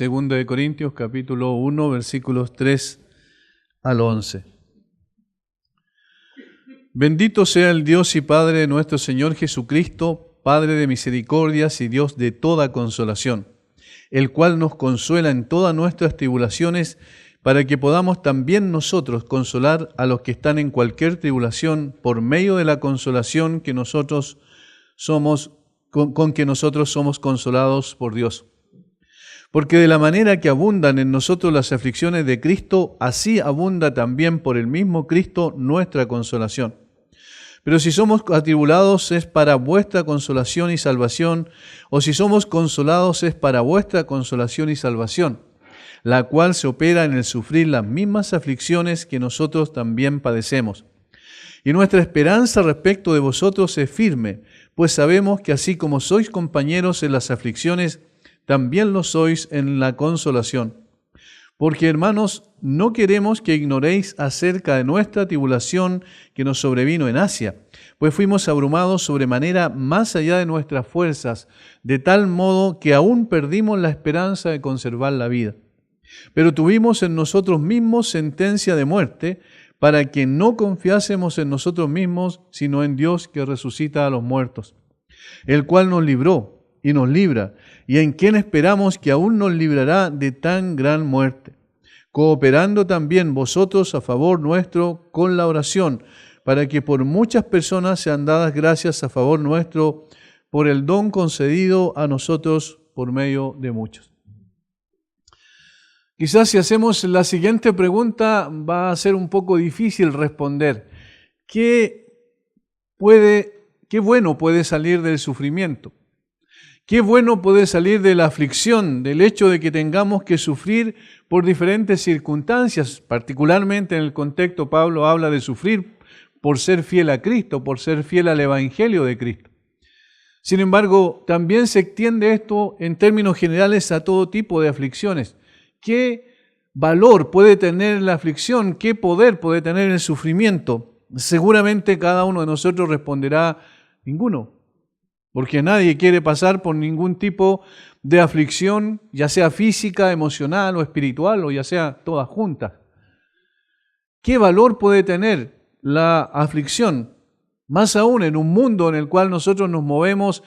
Segunda de Corintios, capítulo 1, versículos 3 al 11. Bendito sea el Dios y Padre de nuestro Señor Jesucristo, Padre de misericordias y Dios de toda consolación, el cual nos consuela en todas nuestras tribulaciones, para que podamos también nosotros consolar a los que están en cualquier tribulación por medio de la consolación que nosotros somos, con que nosotros somos consolados por Dios. Porque de la manera que abundan en nosotros las aflicciones de Cristo, así abunda también por el mismo Cristo nuestra consolación. Pero si somos atribulados es para vuestra consolación y salvación, o si somos consolados es para vuestra consolación y salvación, la cual se opera en el sufrir las mismas aflicciones que nosotros también padecemos. Y nuestra esperanza respecto de vosotros es firme, pues sabemos que así como sois compañeros en las aflicciones, también lo sois en la consolación. Porque, hermanos, no queremos que ignoréis acerca de nuestra tribulación que nos sobrevino en Asia, pues fuimos abrumados sobremanera más allá de nuestras fuerzas, de tal modo que aún perdimos la esperanza de conservar la vida. Pero tuvimos en nosotros mismos sentencia de muerte, para que no confiásemos en nosotros mismos, sino en Dios que resucita a los muertos, el cual nos libró y nos libra, y en quien esperamos que aún nos librará de tan gran muerte, cooperando también vosotros a favor nuestro con la oración, para que por muchas personas sean dadas gracias a favor nuestro, por el don concedido a nosotros por medio de muchos. Quizás si hacemos la siguiente pregunta va a ser un poco difícil responder. ¿Qué bueno puede salir del sufrimiento? ¿Qué bueno puede salir de la aflicción, del hecho de que tengamos que sufrir por diferentes circunstancias? Particularmente en el contexto, Pablo habla de sufrir por ser fiel a Cristo, por ser fiel al Evangelio de Cristo. Sin embargo, también se extiende esto en términos generales a todo tipo de aflicciones. ¿Qué valor puede tener la aflicción? ¿Qué poder puede tener el sufrimiento? Seguramente cada uno de nosotros responderá: ninguno. Porque nadie quiere pasar por ningún tipo de aflicción, ya sea física, emocional o espiritual, o ya sea todas juntas. ¿Qué valor puede tener la aflicción? Más aún en un mundo en el cual nosotros nos movemos,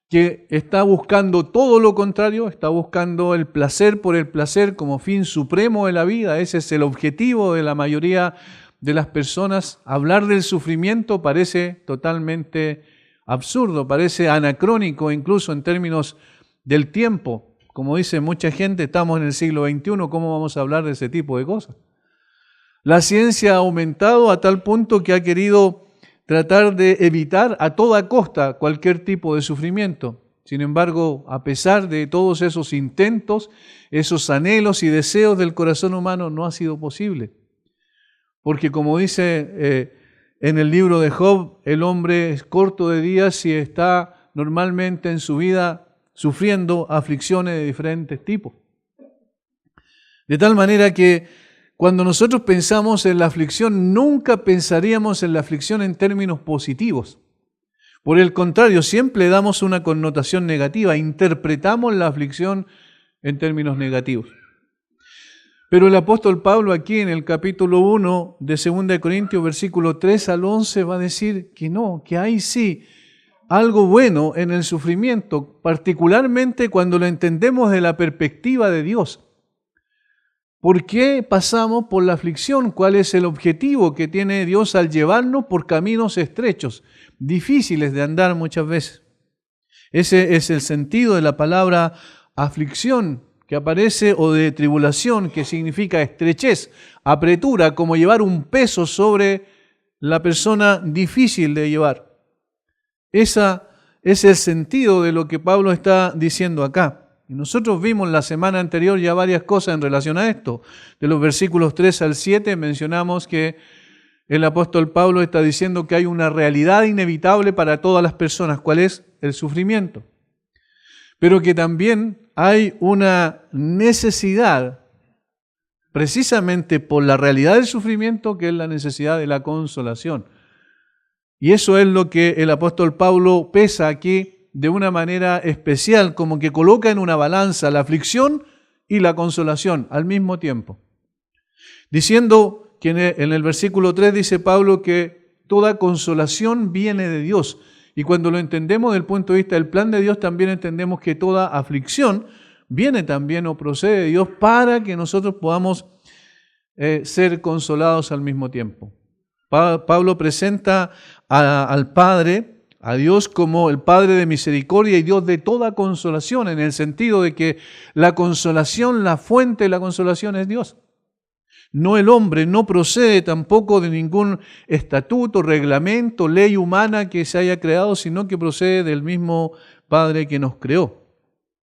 que está buscando todo lo contrario, está buscando el placer por el placer como fin supremo de la vida. Ese es el objetivo de la mayoría de las personas. Hablar del sufrimiento parece totalmente absurdo, parece anacrónico incluso en términos del tiempo. Como dice mucha gente, estamos en el siglo XXI, ¿cómo vamos a hablar de ese tipo de cosas? La ciencia ha aumentado a tal punto que ha querido tratar de evitar a toda costa cualquier tipo de sufrimiento. Sin embargo, a pesar de todos esos intentos, esos anhelos y deseos del corazón humano, no ha sido posible. Porque como dice en el libro de Job, el hombre es corto de días y está normalmente en su vida sufriendo aflicciones de diferentes tipos. De tal manera que cuando nosotros pensamos en la aflicción, nunca pensaríamos en la aflicción en términos positivos. Por el contrario, siempre le damos una connotación negativa, interpretamos la aflicción en términos negativos. Pero el apóstol Pablo aquí en el capítulo 1 de 2 de Corintios, versículo 3 al 11, va a decir que no, que hay sí algo bueno en el sufrimiento, particularmente cuando lo entendemos de la perspectiva de Dios. ¿Por qué pasamos por la aflicción? ¿Cuál es el objetivo que tiene Dios al llevarnos por caminos estrechos, difíciles de andar muchas veces? Ese es el sentido de la palabra aflicción que aparece, o de tribulación, que significa estrechez, apretura, como llevar un peso sobre la persona difícil de llevar. Ese es el sentido de lo que Pablo está diciendo acá. Y nosotros vimos la semana anterior ya varias cosas en relación a esto. De los versículos 3 al 7 mencionamos que el apóstol Pablo está diciendo que hay una realidad inevitable para todas las personas. ¿Cuál es? El sufrimiento. Pero que también hay una necesidad, precisamente por la realidad del sufrimiento, que es la necesidad de la consolación. Y eso es lo que el apóstol Pablo pesa aquí de una manera especial, como que coloca en una balanza la aflicción y la consolación al mismo tiempo. Diciendo que en el versículo 3 dice Pablo que toda consolación viene de Dios. Y cuando lo entendemos desde el punto de vista del plan de Dios, también entendemos que toda aflicción viene también o procede de Dios para que nosotros podamos ser consolados al mismo tiempo. Pablo presenta al Padre, a Dios, como el Padre de misericordia y Dios de toda consolación, en el sentido de que la consolación, la fuente de la consolación es Dios. No el hombre, no procede tampoco de ningún estatuto, reglamento, ley humana que se haya creado, sino que procede del mismo Padre que nos creó.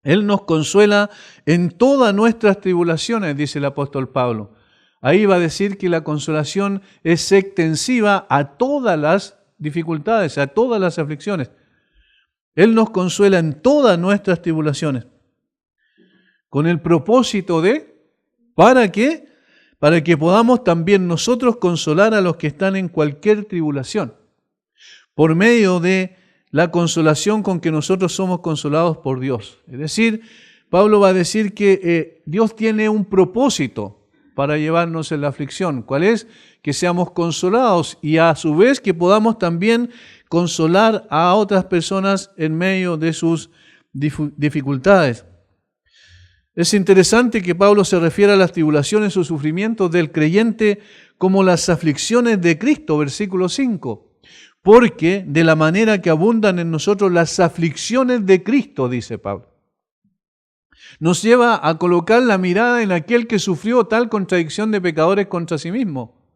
Él nos consuela en todas nuestras tribulaciones, dice el apóstol Pablo. Ahí va a decir que la consolación es extensiva a todas las dificultades, a todas las aflicciones. Él nos consuela en todas nuestras tribulaciones. ¿Con el propósito de? ¿Para qué? Para que podamos también nosotros consolar a los que están en cualquier tribulación, por medio de la consolación con que nosotros somos consolados por Dios. Es decir, Pablo va a decir que Dios tiene un propósito para llevarnos en la aflicción. ¿Cuál es? Que seamos consolados y a su vez que podamos también consolar a otras personas en medio de sus dificultades. Es interesante que Pablo se refiere a las tribulaciones o sufrimientos del creyente como las aflicciones de Cristo, versículo 5. Porque de la manera que abundan en nosotros las aflicciones de Cristo, dice Pablo. Nos lleva a colocar la mirada en aquel que sufrió tal contradicción de pecadores contra sí mismo,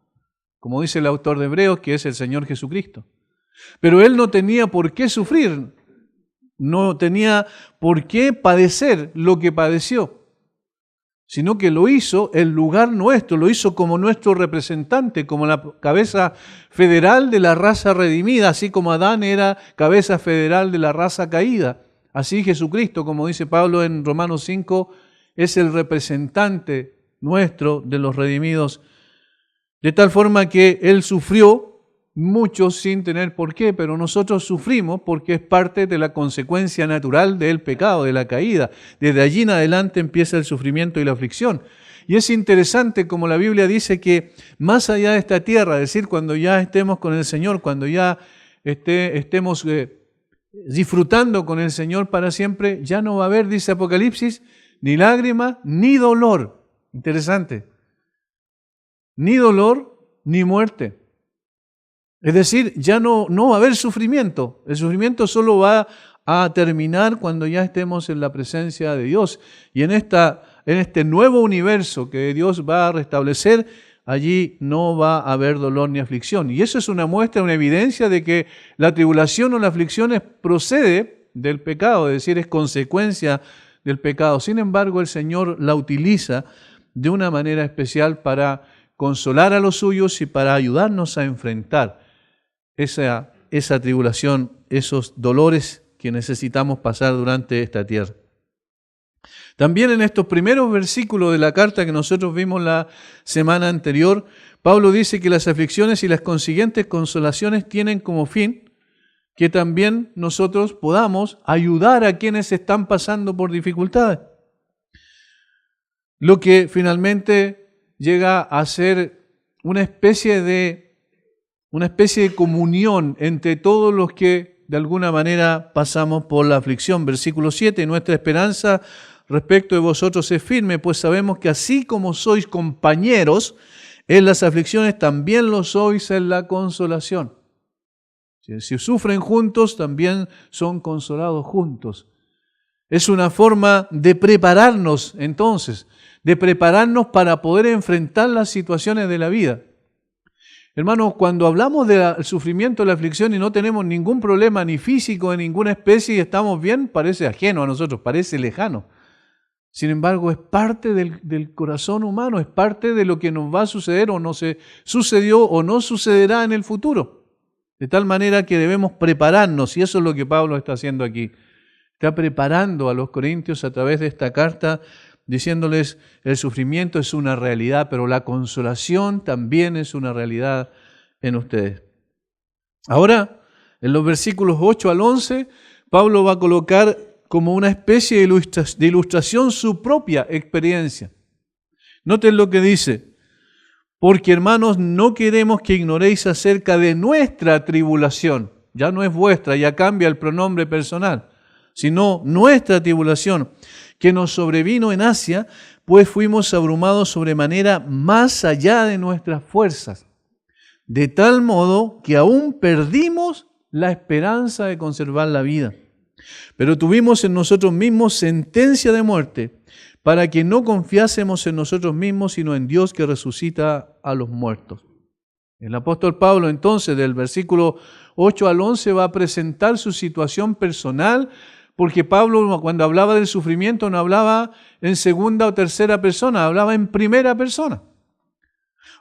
como dice el autor de Hebreos, que es el Señor Jesucristo. Pero Él no tenía por qué sufrir, no tenía por qué padecer lo que padeció, sino que lo hizo en lugar nuestro, lo hizo como nuestro representante, como la cabeza federal de la raza redimida, así como Adán era cabeza federal de la raza caída. Así Jesucristo, como dice Pablo en Romanos 5, es el representante nuestro de los redimidos, de tal forma que Él sufrió mucho sin tener por qué, pero nosotros sufrimos porque es parte de la consecuencia natural del pecado, de la caída. Desde allí en adelante empieza el sufrimiento y la aflicción. Y es interesante como la Biblia dice que más allá de esta tierra, es decir, cuando ya estemos con el Señor, cuando ya estemos disfrutando con el Señor para siempre, ya no va a haber, dice Apocalipsis, ni lágrima, ni dolor. Interesante. Ni dolor, ni muerte. Es decir, ya no va a haber sufrimiento. El sufrimiento solo va a terminar cuando ya estemos en la presencia de Dios. Y en este nuevo universo que Dios va a restablecer, allí no va a haber dolor ni aflicción. Y eso es una muestra, una evidencia de que la tribulación o la aflicción procede del pecado, es decir, es consecuencia del pecado. Sin embargo, el Señor la utiliza de una manera especial para consolar a los suyos y para ayudarnos a enfrentar esa tribulación, esos dolores que necesitamos pasar durante esta tierra. También en estos primeros versículos de la carta que nosotros vimos la semana anterior, Pablo dice que las aflicciones y las consiguientes consolaciones tienen como fin que también nosotros podamos ayudar a quienes están pasando por dificultades. Lo que finalmente llega a ser una especie de comunión entre todos los que de alguna manera pasamos por la aflicción. Versículo 7, nuestra esperanza respecto de vosotros es firme, pues sabemos que así como sois compañeros en las aflicciones, también lo sois en la consolación. Si sufren juntos, también son consolados juntos. Es una forma de prepararnos entonces, de prepararnos para poder enfrentar las situaciones de la vida. Hermanos, cuando hablamos del sufrimiento, de la aflicción y no tenemos ningún problema ni físico de ninguna especie y estamos bien, parece ajeno a nosotros, parece lejano. Sin embargo, es parte del corazón humano, es parte de lo que nos va a suceder o no se sucedió o no sucederá en el futuro. De tal manera que debemos prepararnos, y eso es lo que Pablo está haciendo aquí. Está preparando a los corintios a través de esta carta, diciéndoles el sufrimiento es una realidad, pero la consolación también es una realidad en ustedes. Ahora, en los versículos 8 al 11, Pablo va a colocar como una especie de ilustración su propia experiencia. Noten lo que dice: porque hermanos, no queremos que ignoréis acerca de nuestra tribulación. Ya no es vuestra, ya cambia el pronombre personal, sino nuestra tribulación, que nos sobrevino en Asia, pues fuimos abrumados sobremanera más allá de nuestras fuerzas, de tal modo que aún perdimos la esperanza de conservar la vida. Pero tuvimos en nosotros mismos sentencia de muerte, para que no confiásemos en nosotros mismos, sino en Dios que resucita a los muertos. El apóstol Pablo entonces, del versículo 8 al 11, va a presentar su situación personal, porque Pablo, cuando hablaba del sufrimiento, no hablaba en segunda o tercera persona, hablaba en primera persona.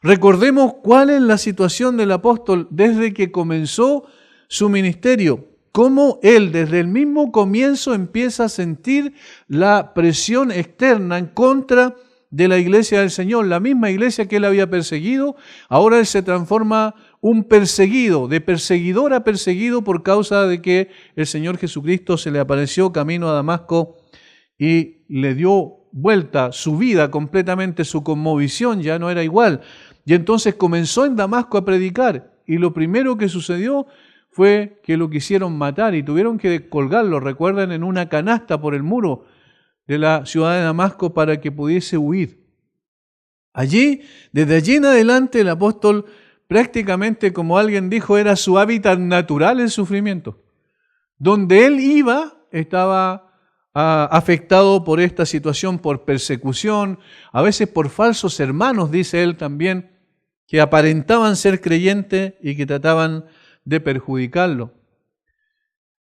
Recordemos cuál es la situación del apóstol desde que comenzó su ministerio, cómo él desde el mismo comienzo empieza a sentir la presión externa en contra de la iglesia del Señor, la misma iglesia que él había perseguido. Ahora él se transforma un perseguido, de perseguidor a perseguido, por causa de que el Señor Jesucristo se le apareció camino a Damasco y le dio vuelta su vida completamente, su cosmovisión ya no era igual. Y entonces comenzó en Damasco a predicar, y lo primero que sucedió fue que lo quisieron matar y tuvieron que colgarlo, recuerdan, en una canasta por el muro de la ciudad de Damasco para que pudiese huir. Desde allí en adelante, el apóstol prácticamente, como alguien dijo, era su hábitat natural el sufrimiento. Donde él iba, estaba afectado por esta situación, por persecución, a veces por falsos hermanos, dice él también, que aparentaban ser creyentes y que trataban de perjudicarlo.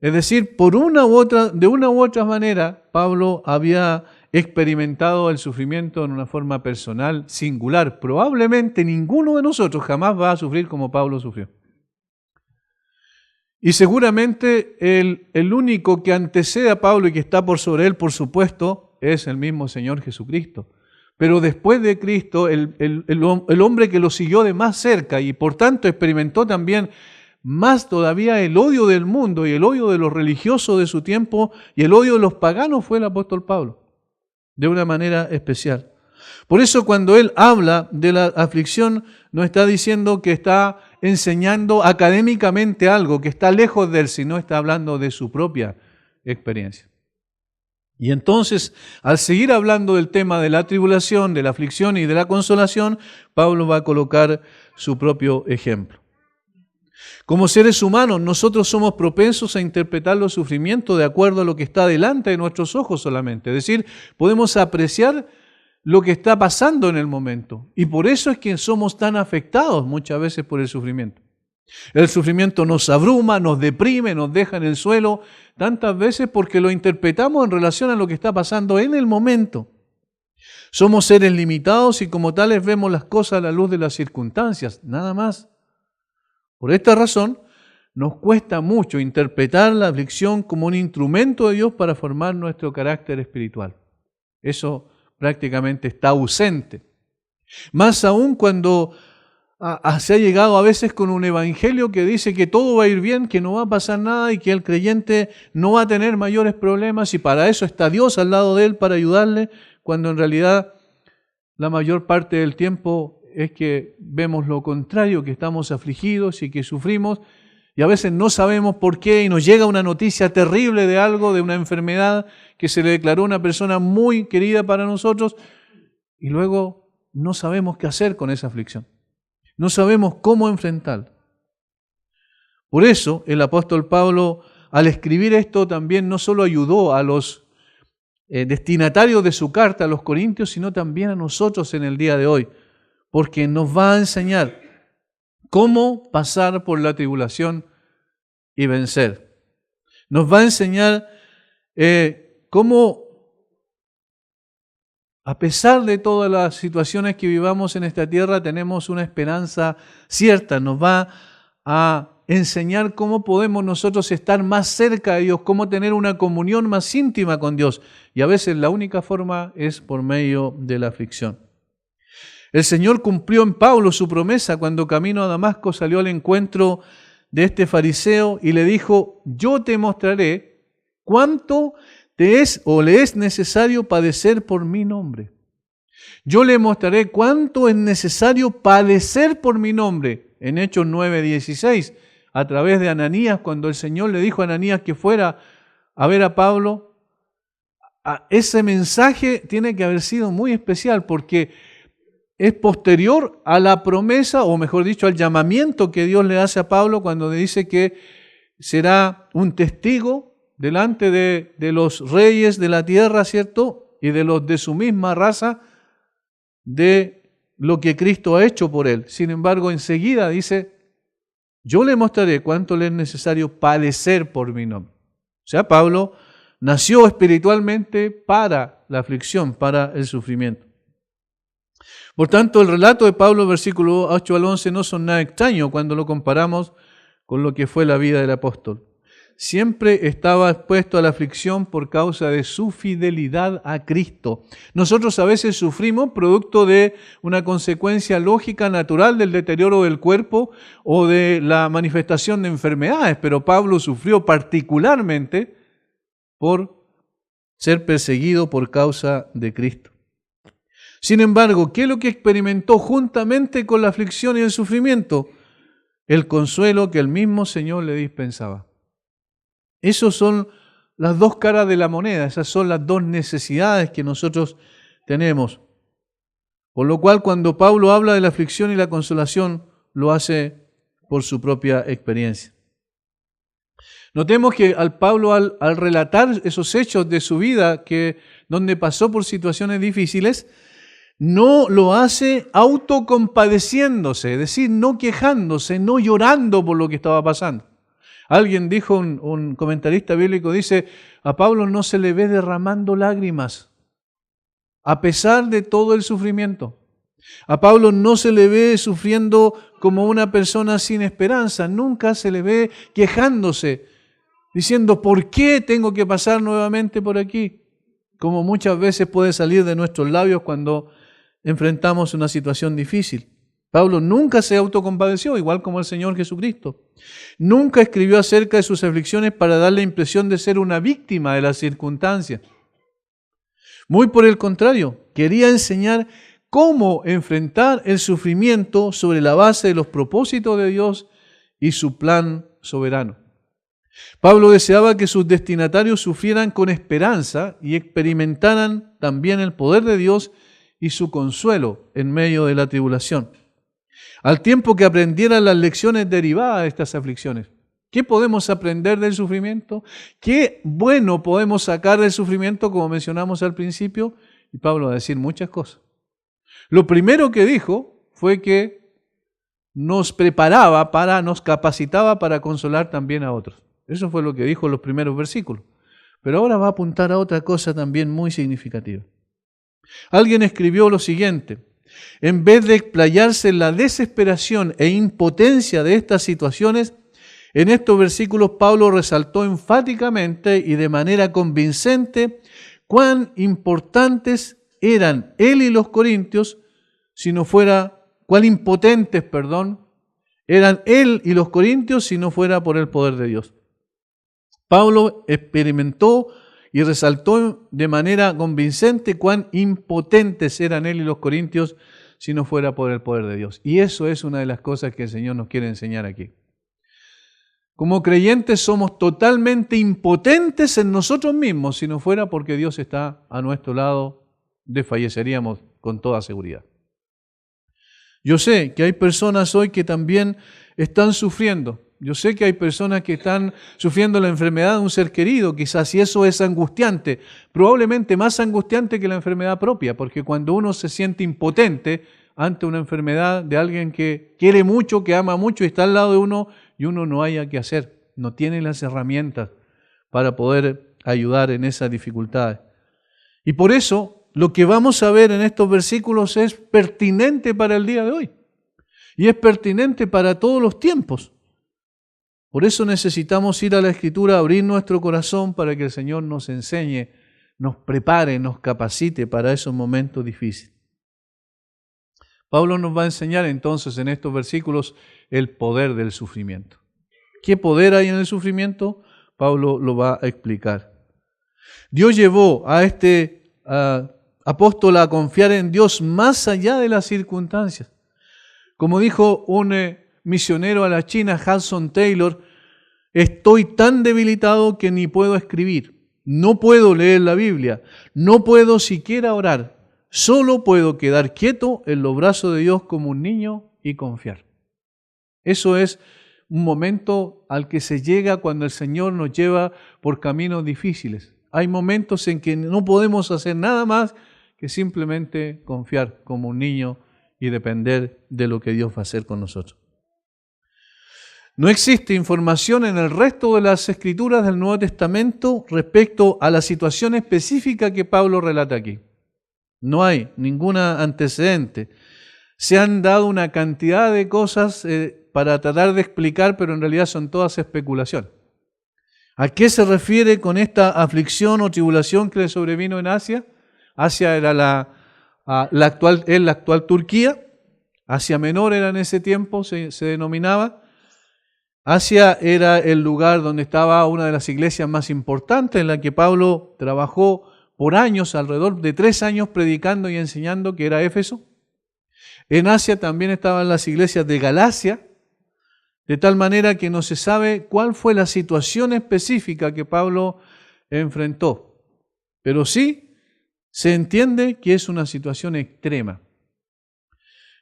Es decir, de una u otra manera, Pablo había experimentado el sufrimiento en una forma personal, singular. Probablemente ninguno de nosotros jamás va a sufrir como Pablo sufrió. Y seguramente el único que antecede a Pablo y que está por sobre él, por supuesto, es el mismo Señor Jesucristo. Pero después de Cristo, el hombre que lo siguió de más cerca y por tanto experimentó también más todavía el odio del mundo y el odio de los religiosos de su tiempo y el odio de los paganos, fue el apóstol Pablo, de una manera especial. Por eso cuando él habla de la aflicción, no está diciendo que está enseñando académicamente algo que está lejos de él, sino está hablando de su propia experiencia. Y entonces, al seguir hablando del tema de la tribulación, de la aflicción y de la consolación, Pablo va a colocar su propio ejemplo. Como seres humanos, nosotros somos propensos a interpretar los sufrimientos de acuerdo a lo que está delante de nuestros ojos solamente. Es decir, podemos apreciar lo que está pasando en el momento. Y por eso es que somos tan afectados muchas veces por el sufrimiento. El sufrimiento nos abruma, nos deprime, nos deja en el suelo, tantas veces porque lo interpretamos en relación a lo que está pasando en el momento. Somos seres limitados y como tales vemos las cosas a la luz de las circunstancias, nada más. Por esta razón, nos cuesta mucho interpretar la aflicción como un instrumento de Dios para formar nuestro carácter espiritual. Eso prácticamente está ausente. Más aún cuando se ha llegado a veces con un evangelio que dice que todo va a ir bien, que no va a pasar nada y que el creyente no va a tener mayores problemas y para eso está Dios al lado de él para ayudarle, cuando en realidad la mayor parte del tiempo es que vemos lo contrario, que estamos afligidos y que sufrimos y a veces no sabemos por qué y nos llega una noticia terrible de algo, de una enfermedad que se le declaró a una persona muy querida para nosotros y luego no sabemos qué hacer con esa aflicción. No sabemos cómo enfrentarla. Por eso el apóstol Pablo, al escribir esto, también no solo ayudó a los destinatarios de su carta, a los corintios, sino también a nosotros en el día de hoy, porque nos va a enseñar cómo pasar por la tribulación y vencer. Nos va a enseñar cómo, a pesar de todas las situaciones que vivamos en esta tierra, tenemos una esperanza cierta. Nos va a enseñar cómo podemos nosotros estar más cerca de Dios, cómo tener una comunión más íntima con Dios. Y a veces la única forma es por medio de la aflicción. El Señor cumplió en Pablo su promesa cuando camino a Damasco salió al encuentro de este fariseo y le dijo: yo te mostraré cuánto le es necesario padecer por mi nombre. Yo le mostraré cuánto es necesario padecer por mi nombre. En Hechos 9:16, a través de Ananías, cuando el Señor le dijo a Ananías que fuera a ver a Pablo, ese mensaje tiene que haber sido muy especial porque es posterior a la promesa, o mejor dicho, al llamamiento que Dios le hace a Pablo cuando le dice que será un testigo delante de los reyes de la tierra, ¿cierto? Y de los de su misma raza, de lo que Cristo ha hecho por él. Sin embargo, enseguida dice, yo le mostraré cuánto le es necesario padecer por mi nombre. O sea, Pablo nació espiritualmente para la aflicción, para el sufrimiento. Por tanto, el relato de Pablo, versículo 8 al 11, no son nada extraño cuando lo comparamos con lo que fue la vida del apóstol. Siempre estaba expuesto a la aflicción por causa de su fidelidad a Cristo. Nosotros a veces sufrimos producto de una consecuencia lógica, natural del deterioro del cuerpo o de la manifestación de enfermedades, pero Pablo sufrió particularmente por ser perseguido por causa de Cristo. Sin embargo, ¿qué es lo que experimentó juntamente con la aflicción y el sufrimiento? El consuelo que el mismo Señor le dispensaba. Esas son las dos caras de la moneda, esas son las dos necesidades que nosotros tenemos. Por lo cual, cuando Pablo habla de la aflicción y la consolación, lo hace por su propia experiencia. Notemos que Pablo, al relatar esos hechos de su vida, donde pasó por situaciones difíciles, no lo hace autocompadeciéndose, es decir, no quejándose, no llorando por lo que estaba pasando. Alguien dijo, un comentarista bíblico dice, a Pablo no se le ve derramando lágrimas, a pesar de todo el sufrimiento. A Pablo no se le ve sufriendo como una persona sin esperanza, nunca se le ve quejándose, diciendo, ¿por qué tengo que pasar nuevamente por aquí? Como muchas veces puede salir de nuestros labios cuando enfrentamos una situación difícil. Pablo nunca se autocompadeció, igual como el Señor Jesucristo. Nunca escribió acerca de sus aflicciones para dar la impresión de ser una víctima de las circunstancias. Muy por el contrario, quería enseñar cómo enfrentar el sufrimiento sobre la base de los propósitos de Dios y su plan soberano. Pablo deseaba que sus destinatarios sufrieran con esperanza y experimentaran también el poder de Dios y su consuelo en medio de la tribulación. Al tiempo que aprendieran las lecciones derivadas de estas aflicciones. ¿Qué podemos aprender del sufrimiento? ¿Qué bueno podemos sacar del sufrimiento, como mencionamos al principio? Y Pablo va a decir muchas cosas. Lo primero que dijo fue que nos capacitaba para consolar también a otros. Eso fue lo que dijo en los primeros versículos. Pero ahora va a apuntar a otra cosa también muy significativa. Alguien escribió lo siguiente: en vez de explayarse en la desesperación e impotencia de estas situaciones, en estos versículos Pablo resaltó enfáticamente y de manera convincente cuán importantes eran él y los corintios, cuán impotentes, eran él y los corintios si no fuera por el poder de Dios. Pablo experimentó y resaltó de manera convincente cuán impotentes eran él y los corintios si no fuera por el poder de Dios. Y eso es una de las cosas que el Señor nos quiere enseñar aquí. Como creyentes somos totalmente impotentes en nosotros mismos. Si no fuera porque Dios está a nuestro lado, desfalleceríamos con toda seguridad. Yo sé que hay personas hoy que también están sufriendo. Yo sé que hay personas que están sufriendo la enfermedad de un ser querido, quizás, y eso es angustiante, probablemente más angustiante que la enfermedad propia, porque cuando uno se siente impotente ante una enfermedad de alguien que quiere mucho, que ama mucho y está al lado de uno, y uno no haya qué hacer, no tiene las herramientas para poder ayudar en esas dificultades. Y por eso, lo que vamos a ver en estos versículos es pertinente para el día de hoy, y es pertinente para todos los tiempos. Por eso necesitamos ir a la Escritura, abrir nuestro corazón para que el Señor nos enseñe, nos prepare, nos capacite para esos momentos difíciles. Pablo nos va a enseñar entonces en estos versículos el poder del sufrimiento. ¿Qué poder hay en el sufrimiento? Pablo lo va a explicar. Dios llevó a este apóstol a confiar en Dios más allá de las circunstancias. Como dijo un misionero a la China, Hudson Taylor, estoy tan debilitado que ni puedo escribir, no puedo leer la Biblia, no puedo siquiera orar, solo puedo quedar quieto en los brazos de Dios como un niño y confiar. Eso es un momento al que se llega cuando el Señor nos lleva por caminos difíciles. Hay momentos en que no podemos hacer nada más que simplemente confiar como un niño y depender de lo que Dios va a hacer con nosotros. No existe información en el resto de las escrituras del Nuevo Testamento respecto a la situación específica que Pablo relata aquí. No hay ningún antecedente. Se han dado una cantidad de cosas para tratar de explicar, pero en realidad son todas especulación. ¿A qué se refiere con esta aflicción o tribulación que le sobrevino en Asia? Asia era la actual Turquía. Asia Menor era en ese tiempo, se denominaba. Asia era el lugar donde estaba una de las iglesias más importantes, en la que Pablo trabajó por años, alrededor de 3 años, predicando y enseñando, que era Éfeso. En Asia también estaban las iglesias de Galacia, de tal manera que no se sabe cuál fue la situación específica que Pablo enfrentó. Pero sí se entiende que es una situación extrema.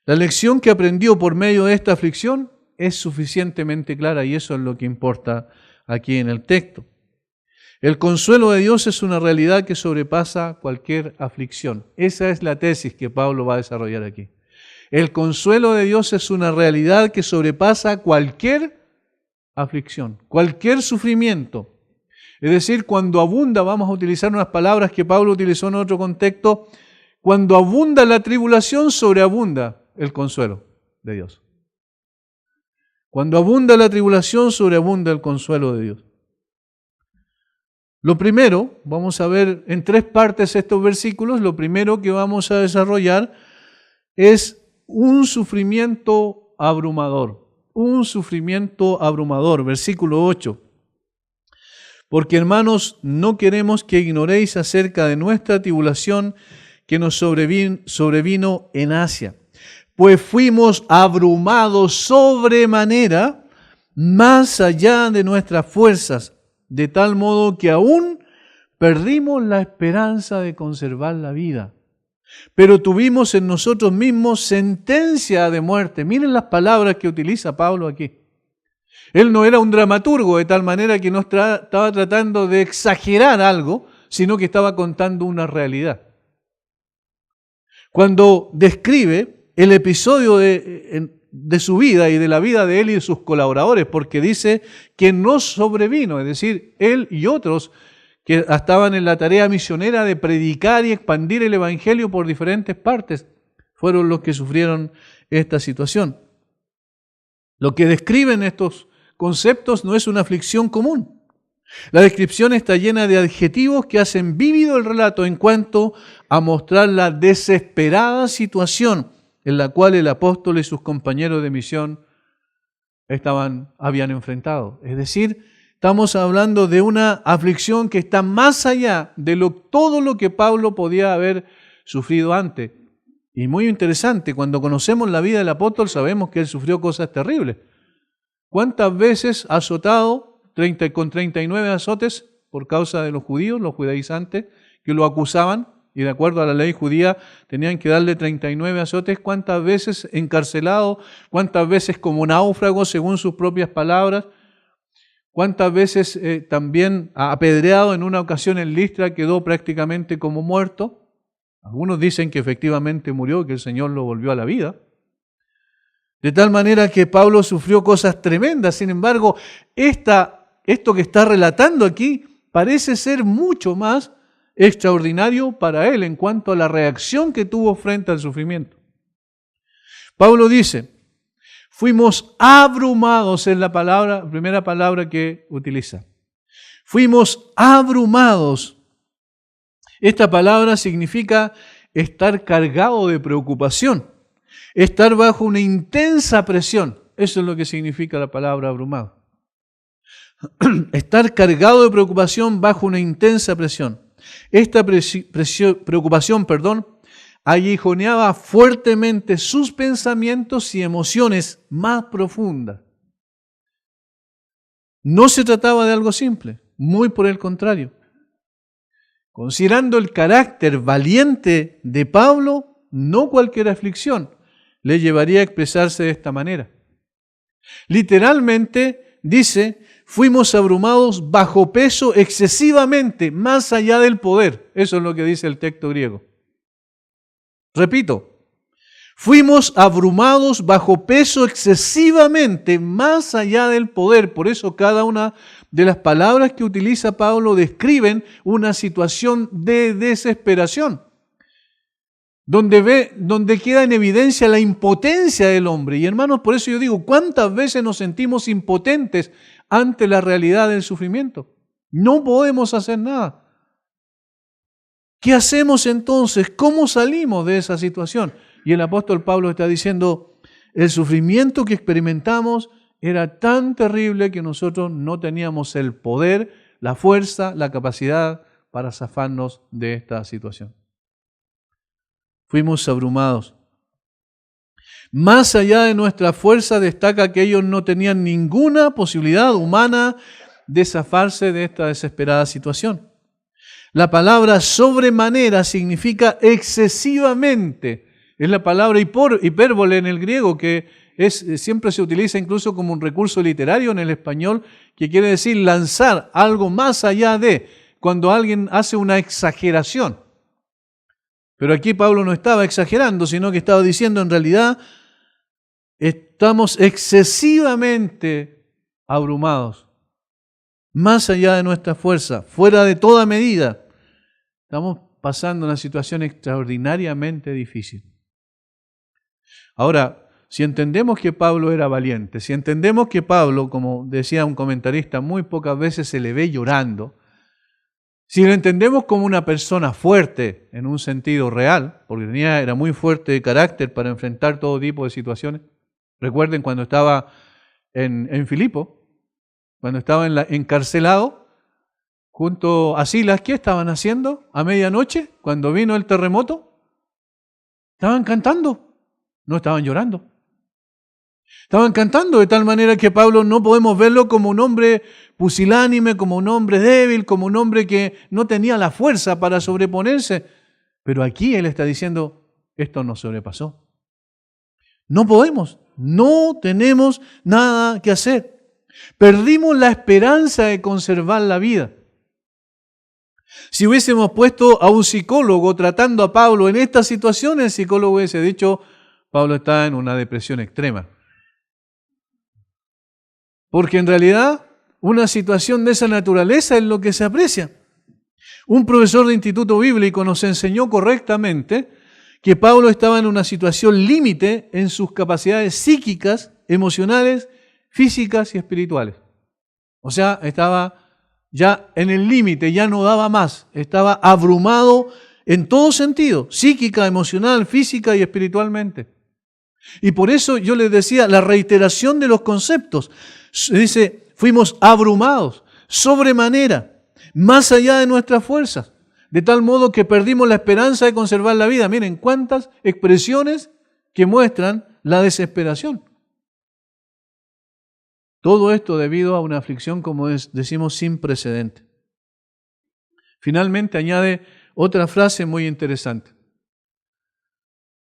La lección que aprendió por medio de esta aflicción es suficientemente clara y eso es lo que importa aquí en el texto. El consuelo de Dios es una realidad que sobrepasa cualquier aflicción. Esa es la tesis que Pablo va a desarrollar aquí. El consuelo de Dios es una realidad que sobrepasa cualquier aflicción, cualquier sufrimiento. Es decir, cuando abunda, vamos a utilizar unas palabras que Pablo utilizó en otro contexto, cuando abunda la tribulación, sobreabunda el consuelo de Dios. Cuando abunda la tribulación, sobreabunda el consuelo de Dios. Lo primero, vamos a ver en 3 partes estos versículos, lo primero que vamos a desarrollar es un sufrimiento abrumador. Un sufrimiento abrumador. Versículo 8. Porque, hermanos, no queremos que ignoréis acerca de nuestra tribulación que nos sobrevino en Asia. Pues fuimos abrumados sobremanera, más allá de nuestras fuerzas, de tal modo que aún perdimos la esperanza de conservar la vida. Pero tuvimos en nosotros mismos sentencia de muerte. Miren las palabras que utiliza Pablo aquí. Él no era un dramaturgo de tal manera que no estaba tratando de exagerar algo, sino que estaba contando una realidad. Cuando describe el episodio de su vida y de la vida de él y de sus colaboradores, porque dice que no sobrevino, es decir, él y otros que estaban en la tarea misionera de predicar y expandir el Evangelio por diferentes partes, fueron los que sufrieron esta situación. Lo que describen estos conceptos no es una aflicción común. La descripción está llena de adjetivos que hacen vívido el relato en cuanto a mostrar la desesperada situación en la cual el apóstol y sus compañeros de misión habían enfrentado. Es decir, estamos hablando de una aflicción que está más allá de todo lo que Pablo podía haber sufrido antes. Y muy interesante, cuando conocemos la vida del apóstol sabemos que él sufrió cosas terribles. ¿Cuántas veces azotado con 39 azotes por causa de los judíos, los judaizantes, que lo acusaban? Y de acuerdo a la ley judía tenían que darle 39 azotes. ¿Cuántas veces encarcelado? ¿Cuántas veces como náufrago según sus propias palabras? ¿Cuántas veces también apedreado? En una ocasión en Listra quedó prácticamente como muerto. Algunos dicen que efectivamente murió, que el Señor lo volvió a la vida. De tal manera que Pablo sufrió cosas tremendas. Sin embargo, esto que está relatando aquí parece ser mucho más extraordinario para él en cuanto a la reacción que tuvo frente al sufrimiento. Pablo dice, fuimos abrumados, es la primera palabra que utiliza. Fuimos abrumados. Esta palabra significa estar cargado de preocupación, estar bajo una intensa presión. Eso es lo que significa la palabra abrumado. estar cargado de preocupación bajo una intensa presión. Esta preocupación, aguijoneaba fuertemente sus pensamientos y emociones más profundas. No se trataba de algo simple, muy por el contrario. Considerando el carácter valiente de Pablo, no cualquier aflicción le llevaría a expresarse de esta manera. Literalmente dice, fuimos abrumados bajo peso excesivamente, más allá del poder. Eso es lo que dice el texto griego. Repito, fuimos abrumados bajo peso excesivamente, más allá del poder. Por eso cada una de las palabras que utiliza Pablo describen una situación de desesperación, donde queda en evidencia la impotencia del hombre. Y hermanos, por eso yo digo, ¿cuántas veces nos sentimos impotentes ante la realidad del sufrimiento? No podemos hacer nada. ¿Qué hacemos entonces? ¿Cómo salimos de esa situación? Y el apóstol Pablo está diciendo, el sufrimiento que experimentamos era tan terrible que nosotros no teníamos el poder, la fuerza, la capacidad para zafarnos de esta situación. Fuimos abrumados. Más allá de nuestra fuerza, destaca que ellos no tenían ninguna posibilidad humana de zafarse de esta desesperada situación. La palabra sobremanera significa excesivamente. Es la palabra hipérbole en el griego, que siempre se utiliza incluso como un recurso literario en el español, que quiere decir lanzar algo más allá de, cuando alguien hace una exageración. Pero aquí Pablo no estaba exagerando, sino que estaba diciendo en realidad, estamos excesivamente abrumados, más allá de nuestra fuerza, fuera de toda medida. Estamos pasando una situación extraordinariamente difícil. Ahora, si entendemos que Pablo era valiente, si entendemos que Pablo, como decía un comentarista, muy pocas veces se le ve llorando, si lo entendemos como una persona fuerte en un sentido real, porque era muy fuerte de carácter para enfrentar todo tipo de situaciones. Recuerden cuando estaba en Filipo, cuando estaba encarcelado, junto a Silas, ¿qué estaban haciendo a medianoche cuando vino el terremoto? Estaban cantando, no estaban llorando. Estaban cantando de tal manera que Pablo no podemos verlo como un hombre pusilánime, como un hombre débil, como un hombre que no tenía la fuerza para sobreponerse. Pero aquí él está diciendo, esto nos sobrepasó. No podemos, no tenemos nada que hacer. Perdimos la esperanza de conservar la vida. Si hubiésemos puesto a un psicólogo tratando a Pablo en esta situación, el psicólogo hubiese dicho, Pablo está en una depresión extrema. Porque en realidad una situación de esa naturaleza es lo que se aprecia. Un profesor de instituto bíblico nos enseñó correctamente que Pablo estaba en una situación límite en sus capacidades psíquicas, emocionales, físicas y espirituales. O sea, estaba ya en el límite, ya no daba más, estaba abrumado en todo sentido, psíquica, emocional, física y espiritualmente. Y por eso yo les decía, la reiteración de los conceptos, dice, fuimos abrumados, sobremanera, más allá de nuestras fuerzas, de tal modo que perdimos la esperanza de conservar la vida. Miren cuántas expresiones que muestran la desesperación. Todo esto debido a una aflicción, como decimos, sin precedente. Finalmente añade otra frase muy interesante.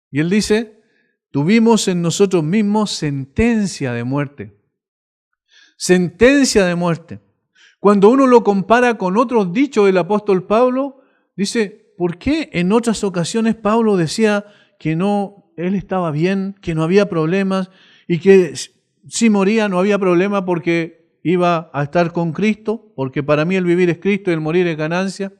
Y él dice, tuvimos en nosotros mismos sentencia de muerte. Sentencia de muerte. Cuando uno lo compara con otros dichos del apóstol Pablo, dice, ¿por qué en otras ocasiones Pablo decía que no, él estaba bien, que no había problemas y que si moría no había problema porque iba a estar con Cristo, porque para mí el vivir es Cristo y el morir es ganancia?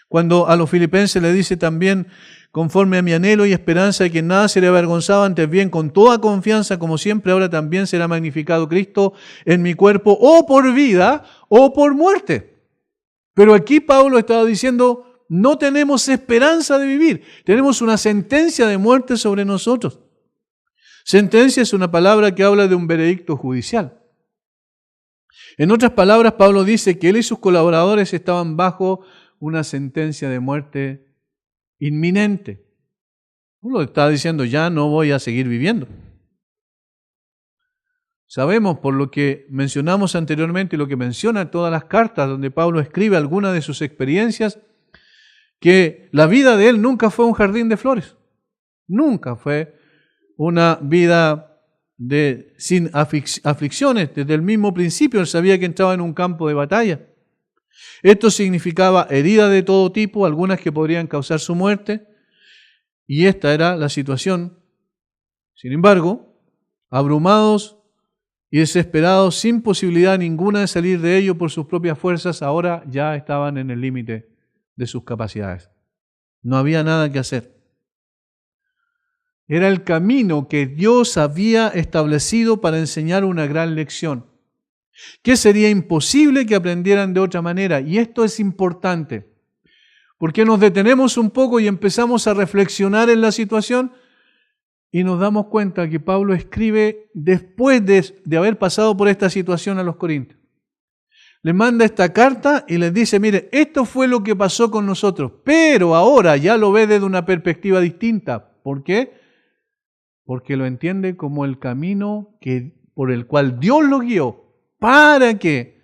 Cuando a los filipenses le dice también, conforme a mi anhelo y esperanza de que en nada seré avergonzado, antes bien con toda confianza, como siempre ahora también será magnificado Cristo en mi cuerpo, o por vida o por muerte. Pero aquí Pablo estaba diciendo, no tenemos esperanza de vivir, tenemos una sentencia de muerte sobre nosotros. Sentencia es una palabra que habla de un veredicto judicial. En otras palabras, Pablo dice que él y sus colaboradores estaban bajo una sentencia de muerte inminente. Uno está diciendo, ya no voy a seguir viviendo. Sabemos por lo que mencionamos anteriormente y lo que menciona todas las cartas donde Pablo escribe algunas de sus experiencias, que la vida de él nunca fue un jardín de flores. Nunca fue una vida sin aflicciones. Desde el mismo principio él sabía que entraba en un campo de batalla. Esto significaba heridas de todo tipo, algunas que podrían causar su muerte, y esta era la situación. Sin embargo, abrumados y desesperados, sin posibilidad ninguna de salir de ello por sus propias fuerzas, ahora ya estaban en el límite de sus capacidades. No había nada que hacer. Era el camino que Dios había establecido para enseñar una gran lección, que sería imposible que aprendieran de otra manera. Y esto es importante, porque nos detenemos un poco y empezamos a reflexionar en la situación y nos damos cuenta que Pablo escribe después de haber pasado por esta situación a los Corintios. Les manda esta carta y les dice, mire, esto fue lo que pasó con nosotros, pero ahora ya lo ve desde una perspectiva distinta. ¿Por qué? Porque lo entiende como el camino por el cual Dios lo guió para que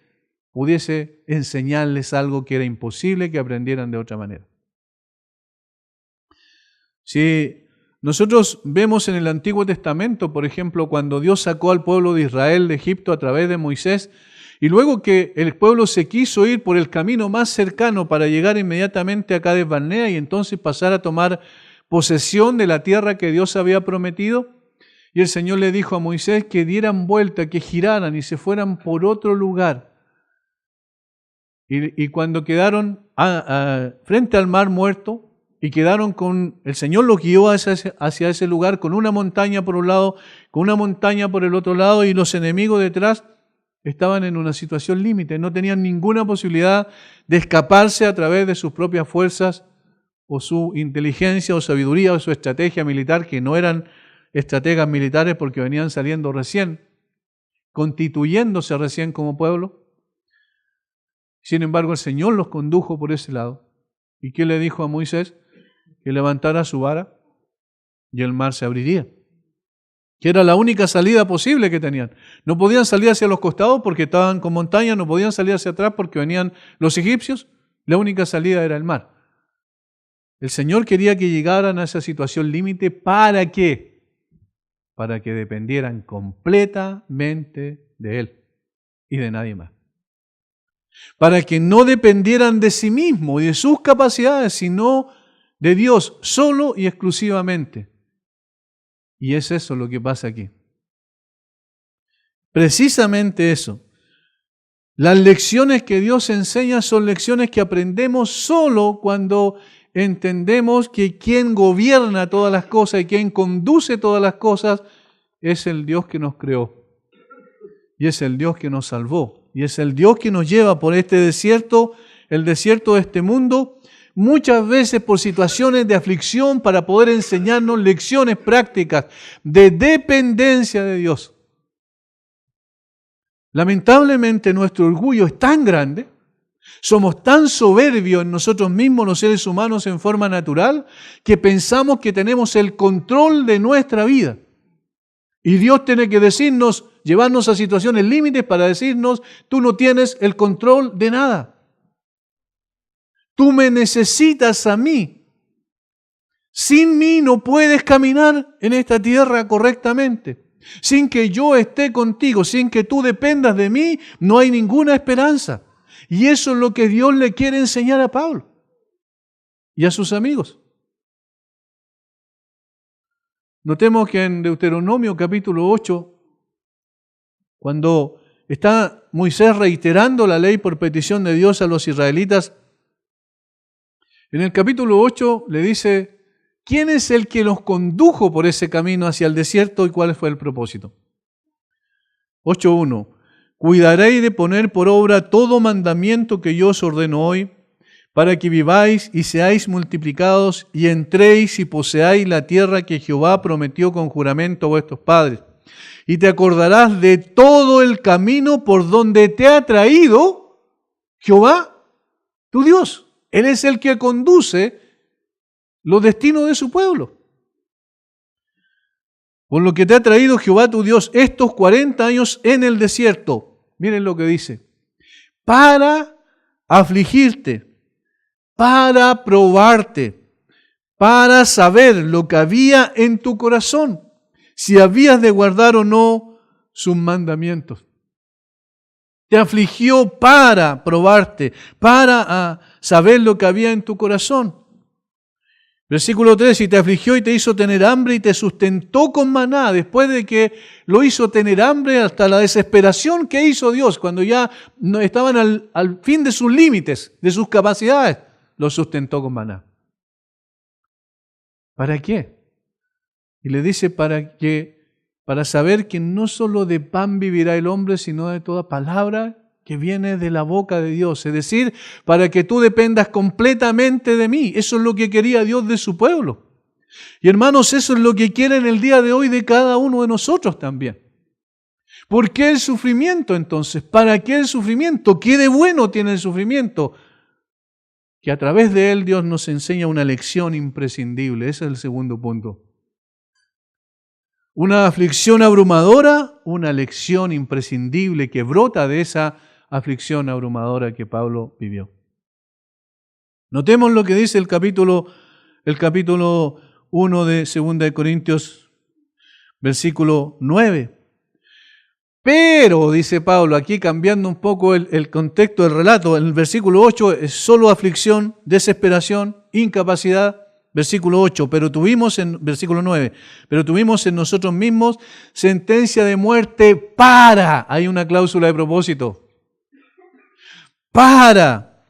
pudiese enseñarles algo que era imposible que aprendieran de otra manera. Si nosotros vemos en el Antiguo Testamento, por ejemplo, cuando Dios sacó al pueblo de Israel de Egipto a través de Moisés, y luego que el pueblo se quiso ir por el camino más cercano para llegar inmediatamente a Cades Barnea y entonces pasar a tomar posesión de la tierra que Dios había prometido, y el Señor le dijo a Moisés que dieran vuelta, que giraran y se fueran por otro lugar. Y cuando quedaron frente al mar muerto, y quedaron el Señor los guió hacia ese lugar con una montaña por un lado, con una montaña por el otro lado, y los enemigos detrás estaban en una situación límite, no tenían ninguna posibilidad de escaparse a través de sus propias fuerzas o su inteligencia o sabiduría o su estrategia militar, que no eran estrategas militares porque venían saliendo recién, constituyéndose recién como pueblo. Sin embargo, el Señor los condujo por ese lado. ¿Y qué le dijo a Moisés? Que levantara su vara y el mar se abriría. Que era la única salida posible que tenían. No podían salir hacia los costados porque estaban con montañas, no podían salir hacia atrás porque venían los egipcios. La única salida era el mar. El Señor quería que llegaran a esa situación límite. ¿Para qué? Para que dependieran completamente de Él y de nadie más. Para que no dependieran de sí mismos y de sus capacidades, sino de Dios solo y exclusivamente. Y es eso lo que pasa aquí. Precisamente eso. Las lecciones que Dios enseña son lecciones que aprendemos solo cuando entendemos que quien gobierna todas las cosas y quien conduce todas las cosas es el Dios que nos creó. Y es el Dios que nos salvó. Y es el Dios que nos lleva por este desierto, el desierto de este mundo, muchas veces por situaciones de aflicción para poder enseñarnos lecciones prácticas de dependencia de Dios. Lamentablemente nuestro orgullo es tan grande, somos tan soberbios en nosotros mismos, los seres humanos, en forma natural, que pensamos que tenemos el control de nuestra vida. Y Dios tiene que decirnos, llevarnos a situaciones límites para decirnos, tú no tienes el control de nada. Tú me necesitas a mí. Sin mí no puedes caminar en esta tierra correctamente. Sin que yo esté contigo, sin que tú dependas de mí, no hay ninguna esperanza. Y eso es lo que Dios le quiere enseñar a Pablo y a sus amigos. Notemos que en Deuteronomio capítulo 8, cuando está Moisés reiterando la ley por petición de Dios a los israelitas, en el capítulo 8 le dice, ¿quién es el que los condujo por ese camino hacia el desierto y cuál fue el propósito? 8.1. Cuidaréis de poner por obra todo mandamiento que yo os ordeno hoy, para que viváis y seáis multiplicados y entréis y poseáis la tierra que Jehová prometió con juramento a vuestros padres, y te acordarás de todo el camino por donde te ha traído Jehová, tu Dios. Él es el que conduce los destinos de su pueblo. Por lo que te ha traído Jehová, tu Dios, estos 40 años en el desierto. Miren lo que dice. Para afligirte, para probarte, para saber lo que había en tu corazón, si habías de guardar o no sus mandamientos. Te afligió para probarte, para saber lo que había en tu corazón. Versículo 3, y te afligió y te hizo tener hambre y te sustentó con maná, después de que lo hizo tener hambre hasta la desesperación que hizo Dios, cuando ya no estaban al fin de sus límites, de sus capacidades, lo sustentó con maná. ¿Para qué? Y le dice para saber que no solo de pan vivirá el hombre, sino de toda palabra que viene de la boca de Dios. Es decir, para que tú dependas completamente de mí. Eso es lo que quería Dios de su pueblo. Y hermanos, eso es lo que quiere en el día de hoy de cada uno de nosotros también. ¿Por qué el sufrimiento entonces? ¿Para qué el sufrimiento? ¿Qué de bueno tiene el sufrimiento? Que a través de él Dios nos enseña una lección imprescindible. Ese es el segundo punto. Una aflicción abrumadora, una lección imprescindible que brota de esa aflicción abrumadora que Pablo vivió. Notemos lo que dice el capítulo 1 de 2 de Corintios, versículo 9. Pero, dice Pablo, aquí cambiando un poco el contexto del relato, en el versículo 8 es solo aflicción, desesperación, incapacidad. Versículo 8, versículo 9, pero tuvimos en nosotros mismos sentencia de muerte hay una cláusula de propósito. ¿Para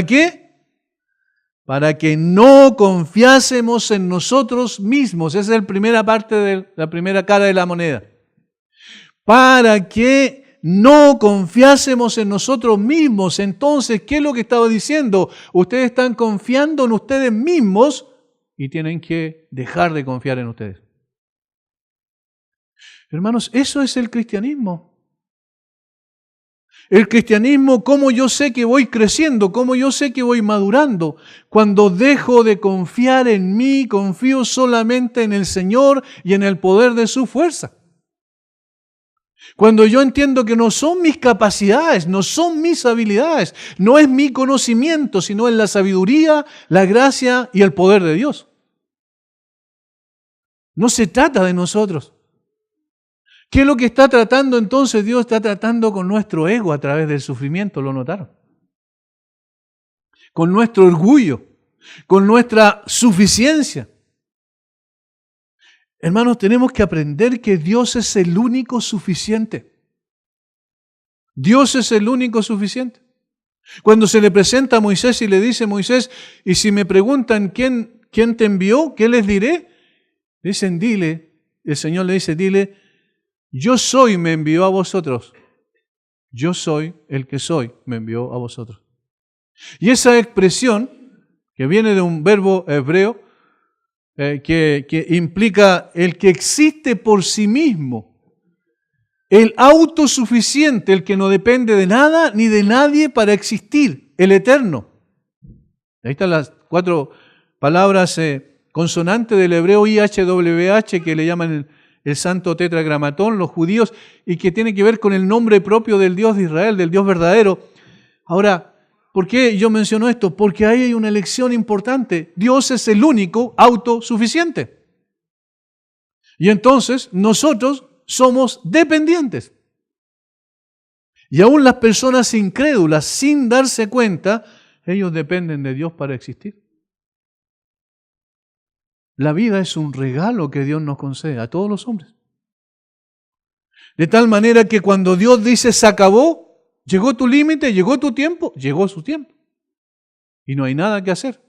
qué? Para que no confiásemos en nosotros mismos. Esa es la primera parte de la primera cara de la moneda. Para que no confiásemos en nosotros mismos. Entonces, ¿qué es lo que estaba diciendo? Ustedes están confiando en ustedes mismos y tienen que dejar de confiar en ustedes. Hermanos, eso es el cristianismo. El cristianismo, cómo yo sé que voy creciendo, cómo yo sé que voy madurando. Cuando dejo de confiar en mí, confío solamente en el Señor y en el poder de su fuerza. Cuando yo entiendo que no son mis capacidades, no son mis habilidades, no es mi conocimiento, sino es la sabiduría, la gracia y el poder de Dios. No se trata de nosotros. ¿Qué es lo que está tratando entonces? Dios está tratando con nuestro ego a través del sufrimiento, ¿lo notaron? Con nuestro orgullo, con nuestra suficiencia. Hermanos, tenemos que aprender que Dios es el único suficiente. Dios es el único suficiente. Cuando se le presenta a Moisés y le dice, Moisés, y si me preguntan quién te envió, ¿qué les diré? Dicen, dile, el Señor le dice, dile, yo soy, me envió a vosotros. Yo soy el que soy, me envió a vosotros. Y esa expresión, que viene de un verbo hebreo, que implica el que existe por sí mismo, el autosuficiente, el que no depende de nada ni de nadie para existir, el eterno. Ahí están las 4 palabras consonantes del hebreo IHWH que le llaman el santo tetragramatón, los judíos, y que tiene que ver con el nombre propio del Dios de Israel, del Dios verdadero. Ahora, ¿por qué yo menciono esto? Porque ahí hay una lección importante. Dios es el único autosuficiente. Y entonces nosotros somos dependientes. Y aún las personas incrédulas, sin darse cuenta, ellos dependen de Dios para existir. La vida es un regalo que Dios nos concede a todos los hombres. De tal manera que cuando Dios dice se acabó, llegó tu límite, llegó tu tiempo, llegó su tiempo. Y no hay nada que hacer.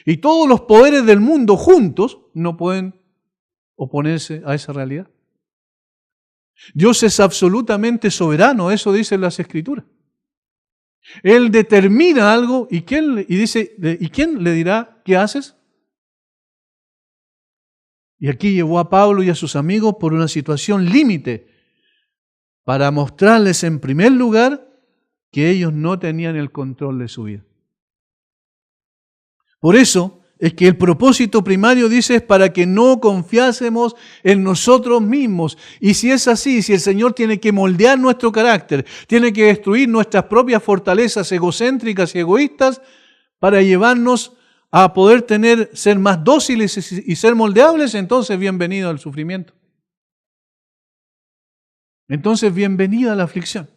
Y todos los poderes del mundo juntos no pueden oponerse a esa realidad. Dios es absolutamente soberano, eso dicen las Escrituras. Él determina algo y dice, ¿y quién le dirá qué haces? Y aquí llevó a Pablo y a sus amigos por una situación límite para mostrarles en primer lugar que ellos no tenían el control de su vida. Por eso es que el propósito primario, dice, es para que no confiásemos en nosotros mismos. Y si es así, si el Señor tiene que moldear nuestro carácter, tiene que destruir nuestras propias fortalezas egocéntricas y egoístas para llevarnos a poder ser más dóciles y ser moldeables, entonces bienvenido al sufrimiento. Entonces bienvenida a la aflicción.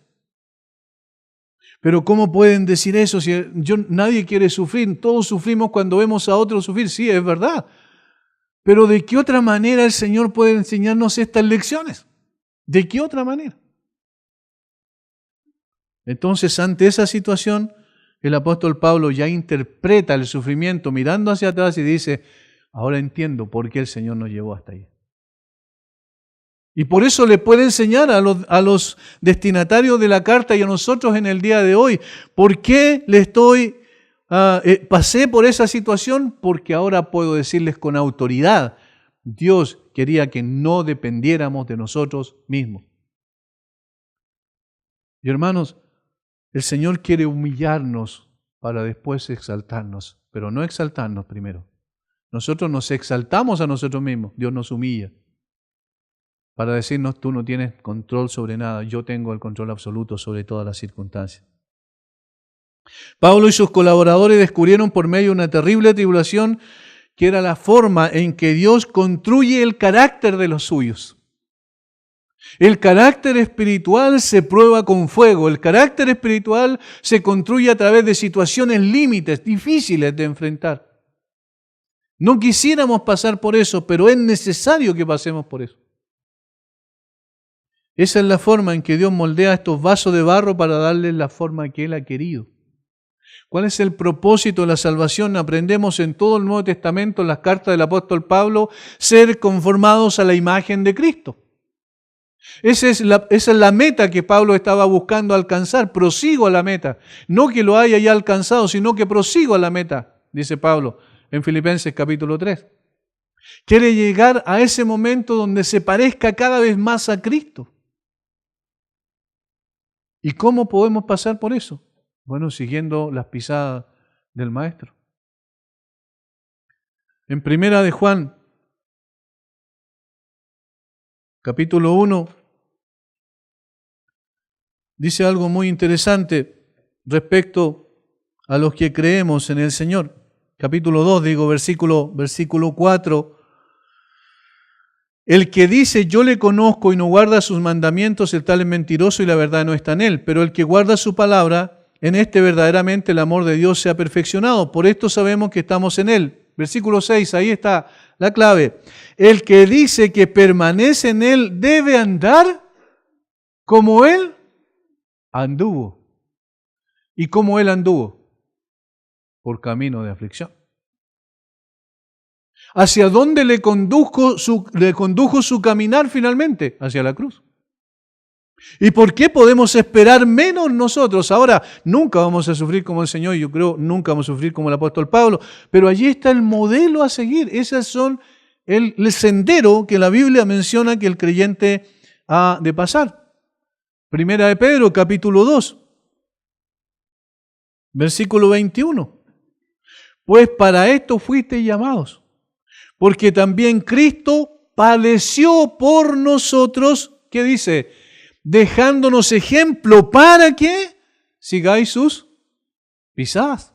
Pero ¿cómo pueden decir eso si nadie quiere sufrir? Todos sufrimos cuando vemos a otros sufrir. Sí, es verdad. Pero ¿de qué otra manera el Señor puede enseñarnos estas lecciones? ¿De qué otra manera? Entonces, ante esa situación, el apóstol Pablo ya interpreta el sufrimiento mirando hacia atrás y dice, ahora entiendo por qué el Señor nos llevó hasta ahí. Y por eso le puede enseñar a los destinatarios de la carta y a nosotros en el día de hoy, ¿por qué pasé por esa situación? Porque ahora puedo decirles con autoridad, Dios quería que no dependiéramos de nosotros mismos. Y hermanos, el Señor quiere humillarnos para después exaltarnos, pero no exaltarnos primero. Nosotros nos exaltamos a nosotros mismos, Dios nos humilla para decirnos, tú no tienes control sobre nada, yo tengo el control absoluto sobre todas las circunstancias. Pablo y sus colaboradores descubrieron por medio de una terrible tribulación que era la forma en que Dios construye el carácter de los suyos. El carácter espiritual se prueba con fuego, el carácter espiritual se construye a través de situaciones límites, difíciles de enfrentar. No quisiéramos pasar por eso, pero es necesario que pasemos por eso. Esa es la forma en que Dios moldea estos vasos de barro para darles la forma que Él ha querido. ¿Cuál es el propósito de la salvación? Aprendemos en todo el Nuevo Testamento, en las cartas del apóstol Pablo, ser conformados a la imagen de Cristo. Esa es la meta que Pablo estaba buscando alcanzar. Prosigo a la meta. No que lo haya ya alcanzado, sino que prosigo a la meta, dice Pablo en Filipenses capítulo 3. Quiere llegar a ese momento donde se parezca cada vez más a Cristo. ¿Y cómo podemos pasar por eso? Bueno, siguiendo las pisadas del Maestro. En Primera de Juan, capítulo 1, dice algo muy interesante respecto a los que creemos en el Señor. Capítulo 2, versículo 4. El que dice, yo le conozco y no guarda sus mandamientos, el tal es mentiroso y la verdad no está en él. Pero el que guarda su palabra, en este verdaderamente el amor de Dios se ha perfeccionado. Por esto sabemos que estamos en él. Versículo 6, ahí está la clave. El que dice que permanece en él debe andar como él anduvo. ¿Y cómo él anduvo? Por camino de aflicción. ¿Hacia dónde le condujo su caminar finalmente? Hacia la cruz. ¿Y por qué podemos esperar menos nosotros? Ahora, nunca vamos a sufrir como el Señor, yo creo, nunca vamos a sufrir como el apóstol Pablo, pero allí está el modelo a seguir. Esos son el sendero que la Biblia menciona que el creyente ha de pasar. Primera de Pedro, capítulo 2, versículo 21. Pues para esto fuisteis llamados, porque también Cristo padeció por nosotros, ¿qué dice? Dejándonos ejemplo para que sigáis sus pisadas.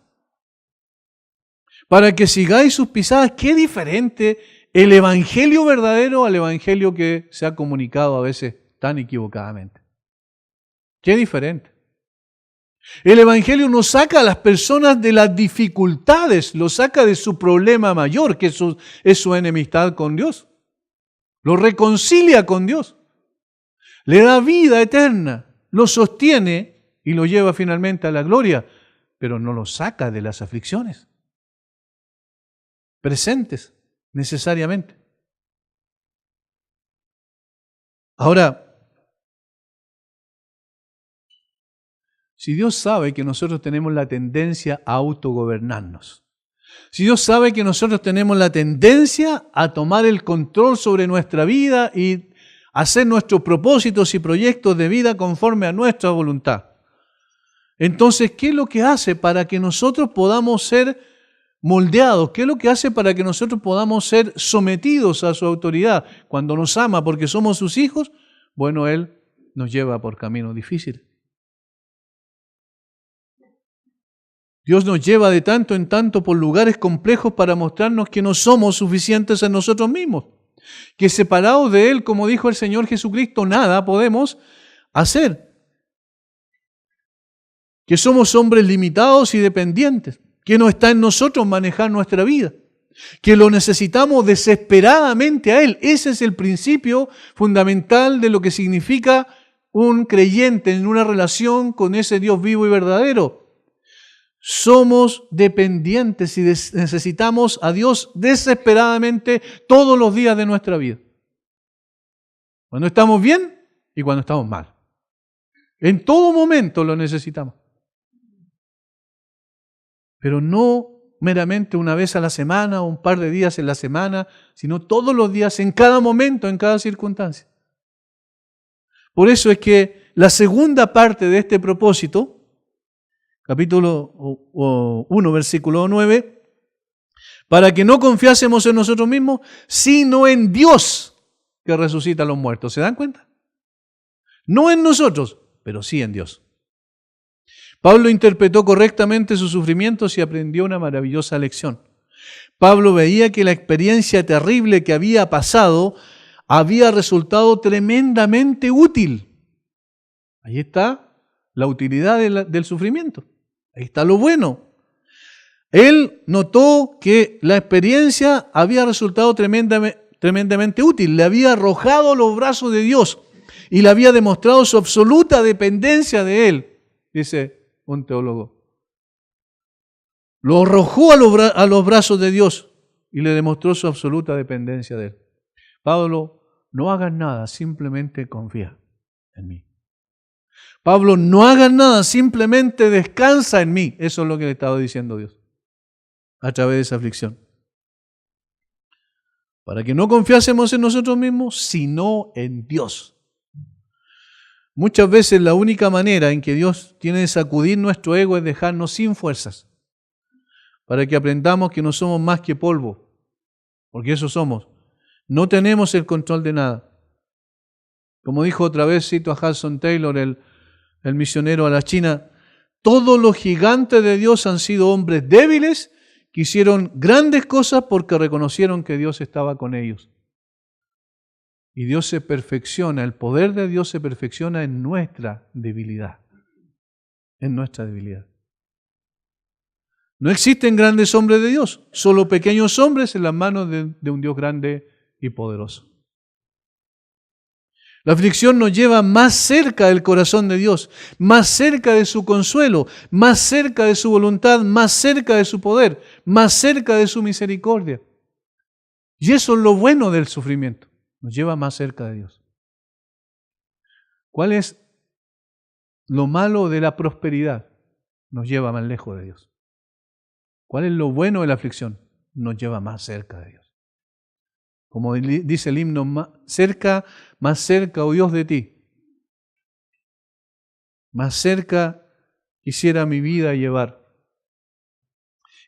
Para que sigáis sus pisadas. Qué diferente el evangelio verdadero al evangelio que se ha comunicado a veces tan equivocadamente. Qué diferente. El evangelio nos saca a las personas de las dificultades, los saca de su problema mayor, que es su enemistad con Dios. Lo reconcilia con Dios. Le da vida eterna, lo sostiene y lo lleva finalmente a la gloria, pero no lo saca de las aflicciones presentes necesariamente. Ahora, si Dios sabe que nosotros tenemos la tendencia a autogobernarnos, Si Dios sabe que nosotros tenemos la tendencia a tomar el control sobre nuestra vida y hacer nuestros propósitos y proyectos de vida conforme a nuestra voluntad. Entonces, ¿qué es lo que hace para que nosotros podamos ser moldeados? ¿Qué es lo que hace para que nosotros podamos ser sometidos a su autoridad? Cuando nos ama porque somos sus hijos, bueno, Él nos lleva por caminos difíciles. Dios nos lleva de tanto en tanto por lugares complejos para mostrarnos que no somos suficientes en nosotros mismos. Que separados de Él, como dijo el Señor Jesucristo, nada podemos hacer. Que somos hombres limitados y dependientes. Que no está en nosotros manejar nuestra vida. Que lo necesitamos desesperadamente a Él. Ese es el principio fundamental de lo que significa un creyente en una relación con ese Dios vivo y verdadero. Somos dependientes y necesitamos a Dios desesperadamente todos los días de nuestra vida. Cuando estamos bien y cuando estamos mal. En todo momento lo necesitamos. Pero no meramente una vez a la semana o un par de días en la semana, sino todos los días, en cada momento, en cada circunstancia. Por eso es que la segunda parte de este propósito, capítulo 1, versículo 9, para que no confiásemos en nosotros mismos, sino en Dios que resucita a los muertos. ¿Se dan cuenta? No en nosotros, pero sí en Dios. Pablo interpretó correctamente sus sufrimientos y aprendió una maravillosa lección. Pablo veía que la experiencia terrible que había pasado había resultado tremendamente útil. Ahí está la utilidad del sufrimiento. Ahí está lo bueno. Él notó que la experiencia había resultado tremendamente útil. Le había arrojado los brazos de Dios y le había demostrado su absoluta dependencia de Él, dice un teólogo. Lo arrojó a los brazos de Dios y le demostró su absoluta dependencia de Él. Pablo, no hagas nada, simplemente confía en mí. Pablo, no hagas nada, simplemente descansa en mí. Eso es lo que le estaba diciendo Dios a través de esa aflicción. Para que no confiásemos en nosotros mismos, sino en Dios. Muchas veces la única manera en que Dios tiene de sacudir nuestro ego es dejarnos sin fuerzas, para que aprendamos que no somos más que polvo, porque eso somos. No tenemos el control de nada. Como dijo otra vez, cito a Hudson Taylor, el misionero a la China, todos los gigantes de Dios han sido hombres débiles que hicieron grandes cosas porque reconocieron que Dios estaba con ellos. Y Dios se perfecciona, el poder de Dios se perfecciona en nuestra debilidad. En nuestra debilidad. No existen grandes hombres de Dios, solo pequeños hombres en las manos de un Dios grande y poderoso. La aflicción nos lleva más cerca del corazón de Dios, más cerca de su consuelo, más cerca de su voluntad, más cerca de su poder, más cerca de su misericordia. Y eso es lo bueno del sufrimiento, nos lleva más cerca de Dios. ¿Cuál es lo malo de la prosperidad? Nos lleva más lejos de Dios. ¿Cuál es lo bueno de la aflicción? Nos lleva más cerca de Dios. Como dice el himno, más cerca, oh Dios, de ti. Más cerca quisiera mi vida llevar.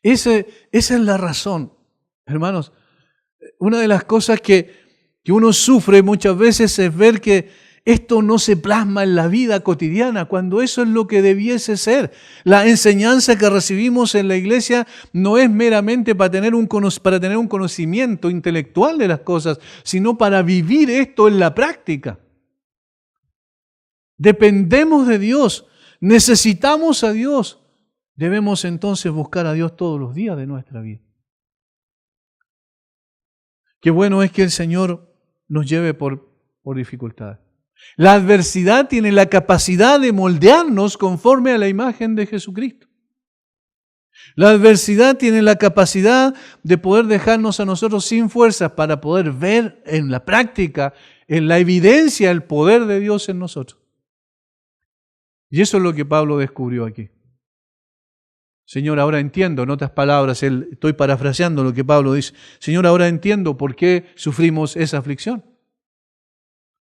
Esa es la razón, hermanos. Una de las cosas que uno sufre muchas veces es ver que esto no se plasma en la vida cotidiana, cuando eso es lo que debiese ser. La enseñanza que recibimos en la iglesia no es meramente para tener un conocimiento intelectual de las cosas, sino para vivir esto en la práctica. Dependemos de Dios, necesitamos a Dios. Debemos entonces buscar a Dios todos los días de nuestra vida. Qué bueno es que el Señor nos lleve por dificultades. La adversidad tiene la capacidad de moldearnos conforme a la imagen de Jesucristo. La adversidad tiene la capacidad de poder dejarnos a nosotros sin fuerzas para poder ver en la práctica, en la evidencia, el poder de Dios en nosotros. Y eso es lo que Pablo descubrió aquí. Señor, ahora entiendo, en otras palabras, estoy parafraseando lo que Pablo dice. Señor, ahora entiendo por qué sufrimos esa aflicción.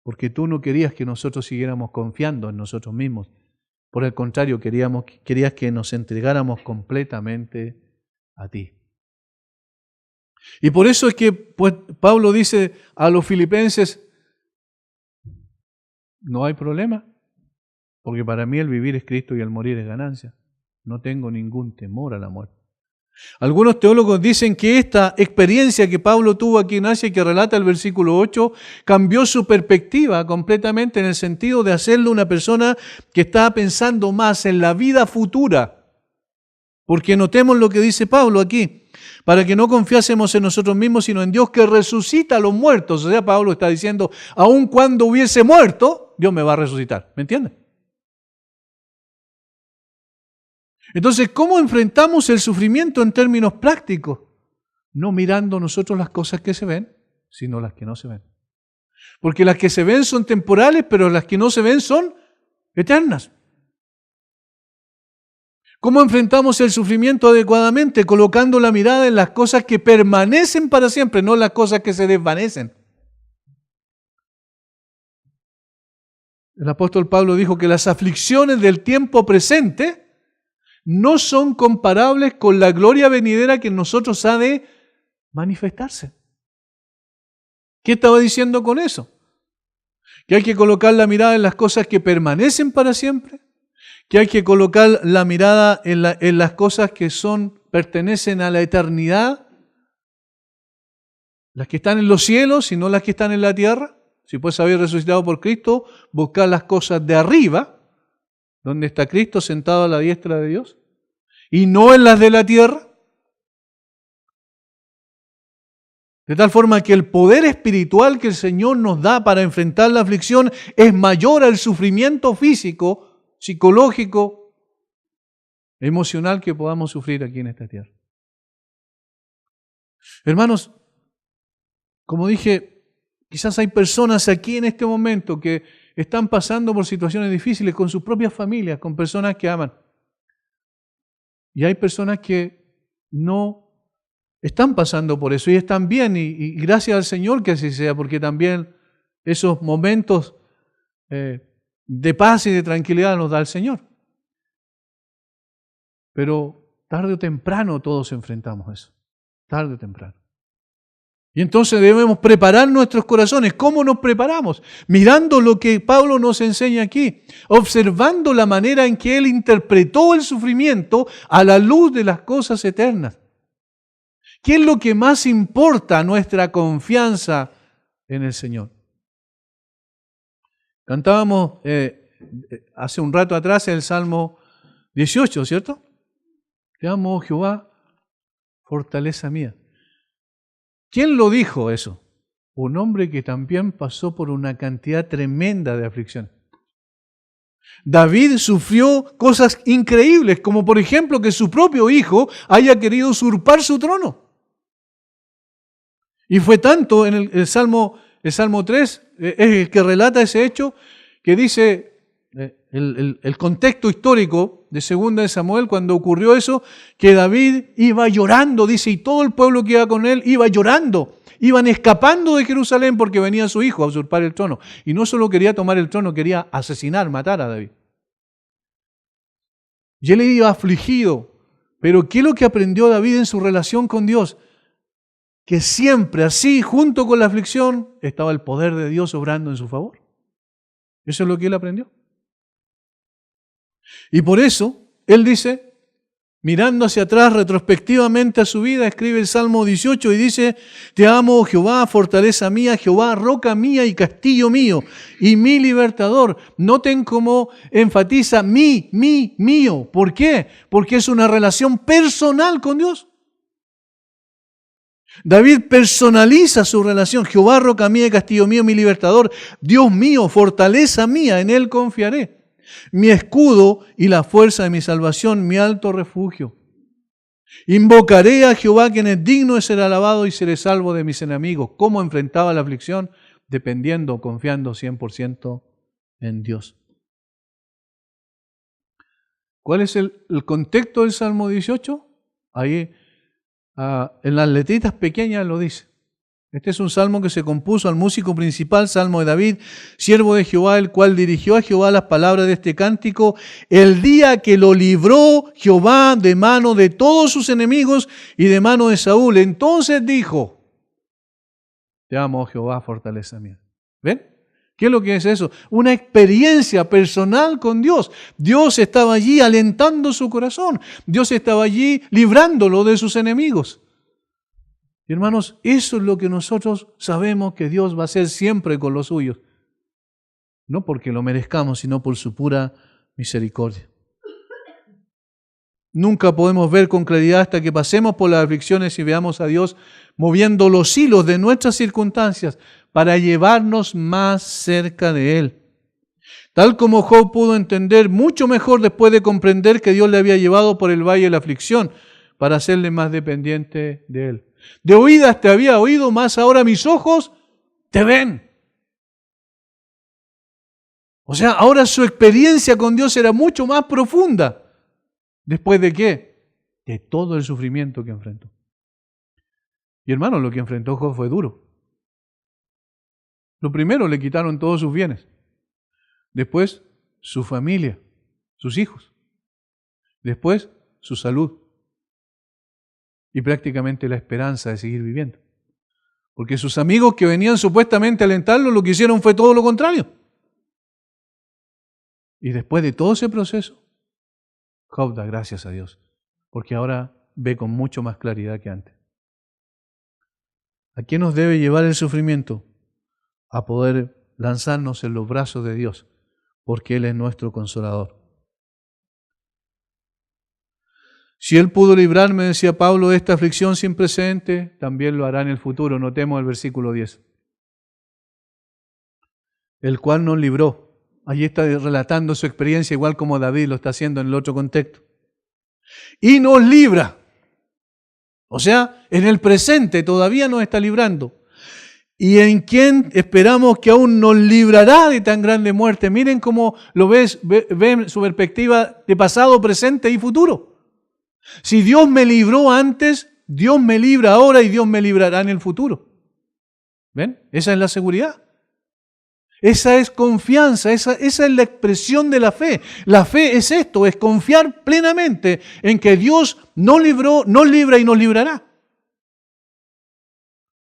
Porque tú no querías que nosotros siguiéramos confiando en nosotros mismos. Por el contrario, querías que nos entregáramos completamente a ti. Y por eso es que pues, Pablo dice a los filipenses, no hay problema, porque para mí el vivir es Cristo y el morir es ganancia. No tengo ningún temor a la muerte. Algunos teólogos dicen que esta experiencia que Pablo tuvo aquí en Asia, que relata el versículo 8, cambió su perspectiva completamente en el sentido de hacerlo una persona que estaba pensando más en la vida futura. Porque notemos lo que dice Pablo aquí, para que no confiásemos en nosotros mismos, sino en Dios que resucita a los muertos. O sea, Pablo está diciendo, aun cuando hubiese muerto, Dios me va a resucitar. ¿Me entienden? Entonces, ¿cómo enfrentamos el sufrimiento en términos prácticos? No mirando nosotros las cosas que se ven, sino las que no se ven. Porque las que se ven son temporales, pero las que no se ven son eternas. ¿Cómo enfrentamos el sufrimiento adecuadamente? Colocando la mirada en las cosas que permanecen para siempre, no las cosas que se desvanecen. El apóstol Pablo dijo que las aflicciones del tiempo presente no son comparables con la gloria venidera que en nosotros ha de manifestarse. ¿Qué estaba diciendo con eso? Que hay que colocar la mirada en las cosas que permanecen para siempre, que hay que colocar la mirada en las cosas que pertenecen a la eternidad, las que están en los cielos y no las que están en la tierra. Si pues habéis resucitado por Cristo, buscar las cosas de arriba, donde está Cristo sentado a la diestra de Dios, y no en las de la tierra. De tal forma que el poder espiritual que el Señor nos da para enfrentar la aflicción es mayor al sufrimiento físico, psicológico, emocional que podamos sufrir aquí en esta tierra. Hermanos, como dije, quizás hay personas aquí en este momento que están pasando por situaciones difíciles con sus propias familias, con personas que aman. Y hay personas que no están pasando por eso y están bien. Y gracias al Señor que así sea, porque también esos momentos de paz y de tranquilidad nos da el Señor. Pero tarde o temprano todos enfrentamos eso. Tarde o temprano. Y entonces debemos preparar nuestros corazones. ¿Cómo nos preparamos? Mirando lo que Pablo nos enseña aquí, observando la manera en que él interpretó el sufrimiento a la luz de las cosas eternas. ¿Qué es lo que más importa a nuestra confianza en el Señor? Cantábamos hace un rato atrás el Salmo 18, ¿cierto? Te amo, Jehová, fortaleza mía. ¿Quién lo dijo eso? Un hombre que también pasó por una cantidad tremenda de aflicción. David sufrió cosas increíbles, como por ejemplo que su propio hijo haya querido usurpar su trono. Y fue tanto en el Salmo 3, es el que relata ese hecho, que dice el contexto histórico de 2 de Samuel, cuando ocurrió eso, que David iba llorando, dice, y todo el pueblo que iba con él iba llorando. Iban escapando de Jerusalén porque venía su hijo a usurpar el trono. Y no solo quería tomar el trono, quería asesinar, matar a David. Y él iba afligido. Pero ¿qué es lo que aprendió David en su relación con Dios? Que siempre así, junto con la aflicción, estaba el poder de Dios obrando en su favor. Eso es lo que él aprendió. Y por eso, él dice, mirando hacia atrás retrospectivamente a su vida, escribe el Salmo 18 y dice, te amo, Jehová, fortaleza mía, Jehová, roca mía y castillo mío, y mi libertador. Noten cómo enfatiza mío. ¿Por qué? Porque es una relación personal con Dios. David personaliza su relación. Jehová, roca mía y castillo mío, mi libertador. Dios mío, fortaleza mía, en Él confiaré. Mi escudo y la fuerza de mi salvación, mi alto refugio. Invocaré a Jehová, quien es digno de ser alabado, y seré salvo de mis enemigos. ¿Cómo enfrentaba la aflicción? Dependiendo, confiando 100% en Dios. ¿Cuál es el contexto del Salmo 18? Ahí en las letritas pequeñas lo dice. Este es un salmo que se compuso al músico principal, Salmo de David, siervo de Jehová, el cual dirigió a Jehová las palabras de este cántico el día que lo libró Jehová de mano de todos sus enemigos y de mano de Saúl. Entonces dijo, te amo, Jehová, fortaleza mía. ¿Ven? ¿Qué es lo que es eso? Una experiencia personal con Dios. Dios estaba allí alentando su corazón. Dios estaba allí librándolo de sus enemigos. Y hermanos, eso es lo que nosotros sabemos que Dios va a hacer siempre con los suyos. No porque lo merezcamos, sino por su pura misericordia. Nunca podemos ver con claridad hasta que pasemos por las aflicciones y veamos a Dios moviendo los hilos de nuestras circunstancias para llevarnos más cerca de Él. Tal como Job pudo entender mucho mejor después de comprender que Dios le había llevado por el valle de la aflicción para hacerle más dependiente de Él. De oídas te había oído, más ahora mis ojos te ven. O sea, ahora su experiencia con Dios era mucho más profunda. ¿Después de qué? De todo el sufrimiento que enfrentó. Y hermano, lo que enfrentó Job fue duro. Lo primero, le quitaron todos sus bienes. Después, su familia, sus hijos. Después, su salud. Y prácticamente la esperanza de seguir viviendo. Porque sus amigos que venían supuestamente a alentarlo, lo que hicieron fue todo lo contrario. Y después de todo ese proceso, Job da gracias a Dios, porque ahora ve con mucho más claridad que antes. ¿A qué nos debe llevar el sufrimiento? A poder lanzarnos en los brazos de Dios, porque Él es nuestro consolador. Si Él pudo librarme, decía Pablo, de esta aflicción sin precedente, también lo hará en el futuro. Notemos el versículo 10. El cual nos libró. Allí está relatando su experiencia, igual como David lo está haciendo en el otro contexto. Y nos libra. O sea, en el presente todavía nos está librando. Y en quien esperamos que aún nos librará de tan grande muerte. Miren cómo lo ven su perspectiva de pasado, presente y futuro. Si Dios me libró antes, Dios me libra ahora y Dios me librará en el futuro. ¿Ven? Esa es la seguridad. Esa es confianza, esa es la expresión de la fe. La fe es esto, es confiar plenamente en que Dios nos libró, nos libra y nos librará.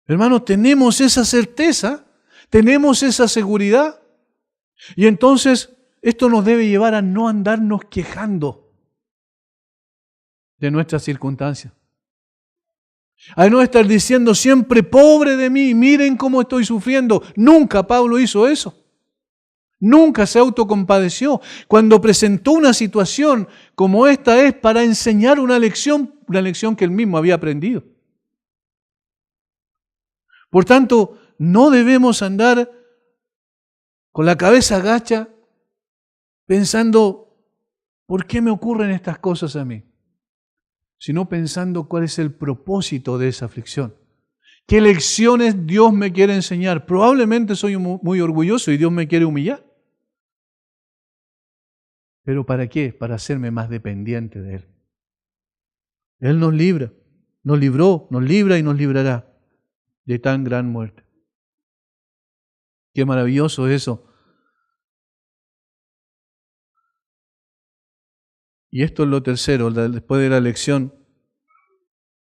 Hermanos, tenemos esa certeza, tenemos esa seguridad. Y entonces esto nos debe llevar a no andarnos quejando de nuestras circunstancias. A no estar diciendo siempre, pobre de mí, miren cómo estoy sufriendo. Nunca Pablo hizo eso. Nunca se autocompadeció. Cuando presentó una situación como esta es para enseñar una lección que él mismo había aprendido. Por tanto, no debemos andar con la cabeza agacha pensando, ¿por qué me ocurren estas cosas a mí? Sino pensando cuál es el propósito de esa aflicción. ¿Qué lecciones Dios me quiere enseñar? Probablemente soy muy orgulloso y Dios me quiere humillar. ¿Pero para qué? Para hacerme más dependiente de Él. Él nos libra, nos libró, nos libra y nos librará de tan gran muerte. Qué maravilloso eso. Y esto es lo tercero, después de la lección,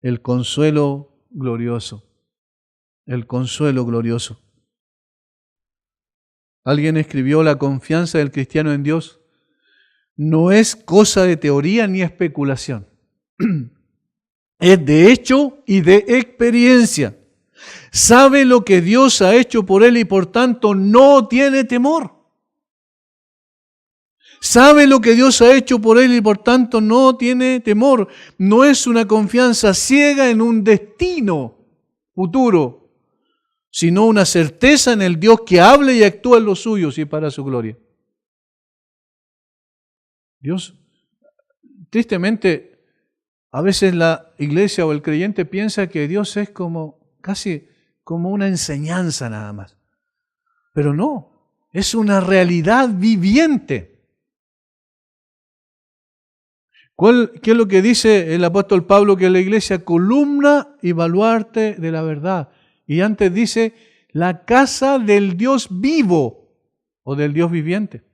el consuelo glorioso. El consuelo glorioso. Alguien escribió: la confianza del cristiano en Dios no es cosa de teoría ni especulación. Es de hecho y de experiencia. Sabe lo que Dios ha hecho por él y por tanto no tiene temor. Sabe lo que Dios ha hecho por él y por tanto no tiene temor. No es una confianza ciega en un destino futuro, sino una certeza en el Dios que habla y actúa en los suyos y para su gloria. Dios, tristemente, a veces la iglesia o el creyente piensa que Dios es casi como una enseñanza nada más. Pero no, es una realidad viviente. ¿Qué es lo que dice el apóstol Pablo? Que la iglesia columna y baluarte de la verdad. Y antes dice, la casa del Dios vivo o del Dios viviente.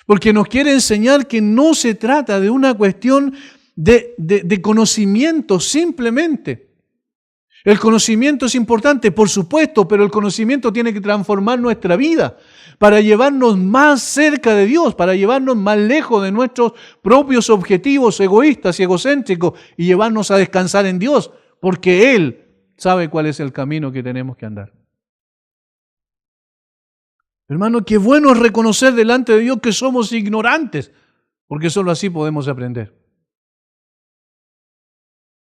Porque nos quiere enseñar que no se trata de una cuestión de conocimiento simplemente. El conocimiento es importante, por supuesto, pero el conocimiento tiene que transformar nuestra vida para llevarnos más cerca de Dios, para llevarnos más lejos de nuestros propios objetivos egoístas y egocéntricos y llevarnos a descansar en Dios, porque Él sabe cuál es el camino que tenemos que andar. Hermano, qué bueno es reconocer delante de Dios que somos ignorantes, porque solo así podemos aprender.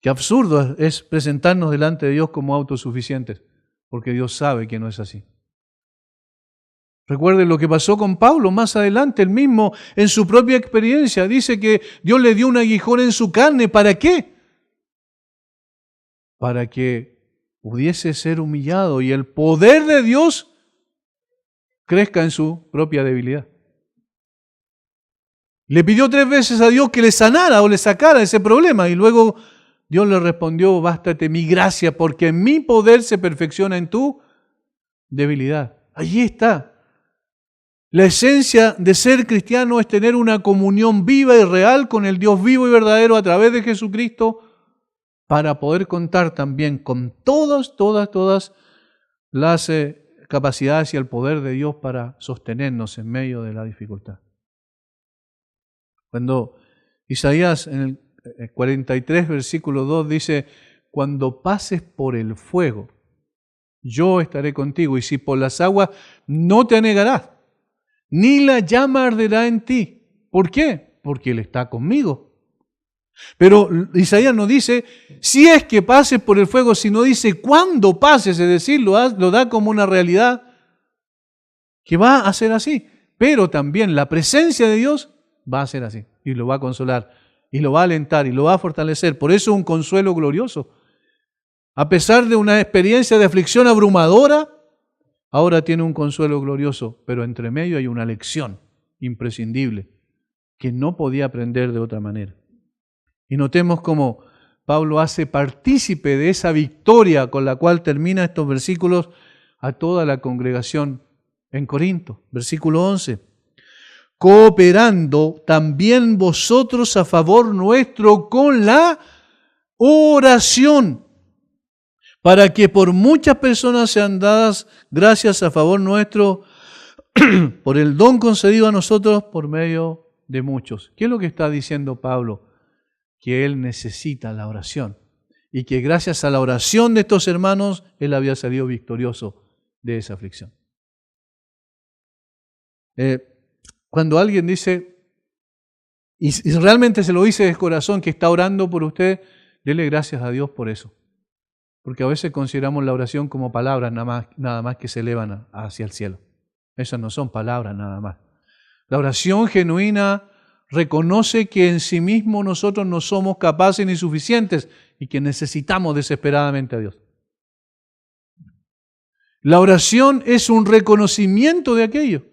Qué absurdo es presentarnos delante de Dios como autosuficientes, porque Dios sabe que no es así. Recuerden lo que pasó con Pablo más adelante, él mismo en su propia experiencia dice que Dios le dio un aguijón en su carne. ¿Para qué? Para que pudiese ser humillado y el poder de Dios crezca en su propia debilidad. Le pidió 3 veces a Dios que le sanara o le sacara ese problema y luego Dios le respondió, bástate mi gracia, porque mi poder se perfecciona en tu debilidad. Allí está. La esencia de ser cristiano es tener una comunión viva y real con el Dios vivo y verdadero a través de Jesucristo para poder contar también con todas las capacidades y el poder de Dios para sostenernos en medio de la dificultad. Cuando Isaías en el 43, versículo 2 dice, cuando pases por el fuego, yo estaré contigo, y si por las aguas no te anegarás, ni la llama arderá en ti. ¿Por qué? Porque Él está conmigo. Pero Isaías no dice, si es que pases por el fuego, sino dice, cuando pases, es decir, lo da como una realidad que va a ser así. Pero también la presencia de Dios va a ser así, y lo va a consolar, y lo va a alentar, y lo va a fortalecer. Por eso es un consuelo glorioso. A pesar de una experiencia de aflicción abrumadora, ahora tiene un consuelo glorioso, pero entre medio hay una lección imprescindible que no podía aprender de otra manera. Y notemos cómo Pablo hace partícipe de esa victoria con la cual termina estos versículos a toda la congregación en Corinto. Versículo 11. Cooperando también vosotros a favor nuestro con la oración, para que por muchas personas sean dadas gracias a favor nuestro por el don concedido a nosotros por medio de muchos. ¿Qué es lo que está diciendo Pablo? Que él necesita la oración y que gracias a la oración de estos hermanos él había salido victorioso de esa aflicción. Cuando alguien dice, y realmente se lo dice de corazón, que está orando por usted, dele gracias a Dios por eso. Porque a veces consideramos la oración como palabras nada más que se elevan hacia el cielo. Esas no son palabras nada más. La oración genuina reconoce que en sí mismo nosotros no somos capaces ni suficientes y que necesitamos desesperadamente a Dios. La oración es un reconocimiento de aquello.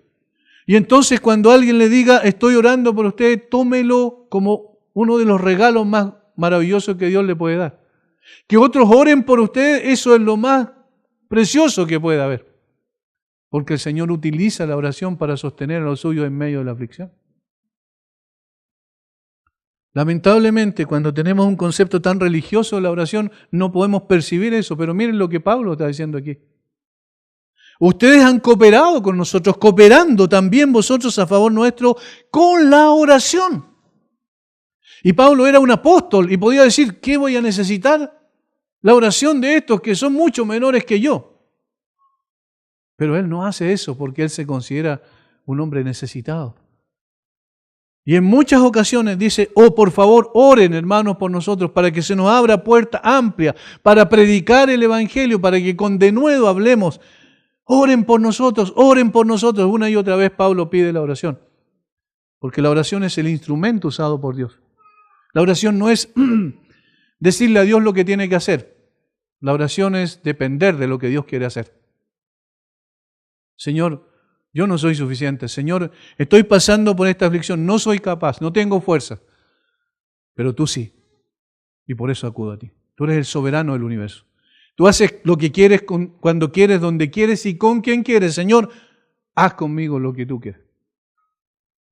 Y entonces cuando alguien le diga, estoy orando por usted, tómelo como uno de los regalos más maravillosos que Dios le puede dar. Que otros oren por usted, eso es lo más precioso que puede haber. Porque el Señor utiliza la oración para sostener a los suyos en medio de la aflicción. Lamentablemente, cuando tenemos un concepto tan religioso de la oración, no podemos percibir eso. Pero miren lo que Pablo está diciendo aquí. Ustedes han cooperado con nosotros, cooperando también vosotros a favor nuestro con la oración. Y Pablo era un apóstol y podía decir, ¿qué voy a necesitar? La oración de estos que son mucho menores que yo. Pero él no hace eso porque él se considera un hombre necesitado. Y en muchas ocasiones dice, por favor, oren hermanos por nosotros para que se nos abra puerta amplia para predicar el Evangelio, para que con denuedo hablemos. Oren por nosotros, oren por nosotros. Una y otra vez Pablo pide la oración. Porque la oración es el instrumento usado por Dios. La oración no es decirle a Dios lo que tiene que hacer. La oración es depender de lo que Dios quiere hacer. Señor, Yo no soy suficiente. Señor, estoy pasando por esta aflicción, no soy capaz, no tengo fuerza. Pero tú sí. Y por eso acudo a ti. Tú eres el soberano del universo. Tú haces lo que quieres, cuando quieres, donde quieres y con quien quieres. Señor, haz conmigo lo que tú quieres.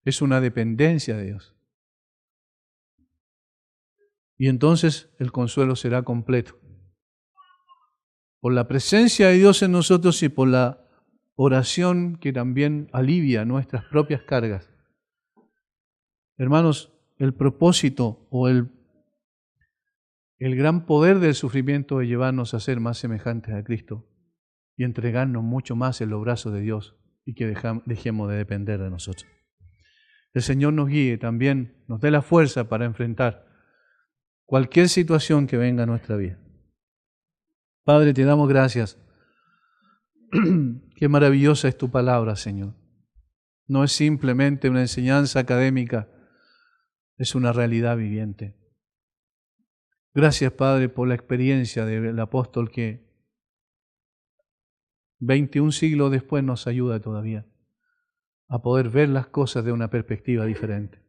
Es una dependencia de Dios. Y entonces el consuelo será completo. Por la presencia de Dios en nosotros y por la oración que también alivia nuestras propias cargas. Hermanos, el propósito o el gran poder del sufrimiento es llevarnos a ser más semejantes a Cristo y entregarnos mucho más en los brazos de Dios y que dejemos de depender de nosotros. El Señor nos guíe también, nos dé la fuerza para enfrentar cualquier situación que venga a nuestra vida. Padre, te damos gracias. Qué maravillosa es tu palabra, Señor. No es simplemente una enseñanza académica, es una realidad viviente. Gracias, Padre, por la experiencia del apóstol que 21 siglos después nos ayuda todavía a poder ver las cosas de una perspectiva diferente.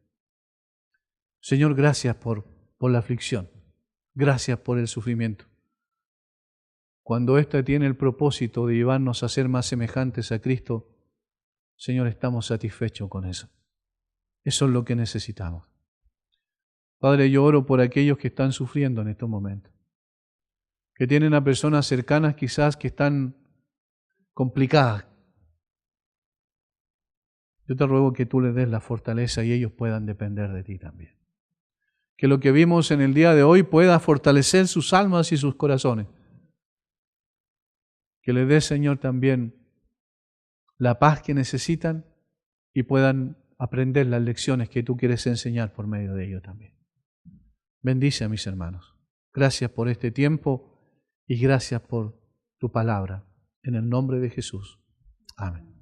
Señor, gracias por la aflicción. Gracias por el sufrimiento. Cuando ésta tiene el propósito de llevarnos a ser más semejantes a Cristo, Señor, estamos satisfechos con eso. Eso es lo que necesitamos. Padre, yo oro por aquellos que están sufriendo en estos momentos, que tienen a personas cercanas quizás que están complicadas. Yo te ruego que tú les des la fortaleza y ellos puedan depender de ti también. Que lo que vimos en el día de hoy pueda fortalecer sus almas y sus corazones. Que les des, Señor, también la paz que necesitan y puedan aprender las lecciones que tú quieres enseñar por medio de ello también. Bendice a mis hermanos. Gracias por este tiempo y gracias por tu palabra. En el nombre de Jesús. Amén.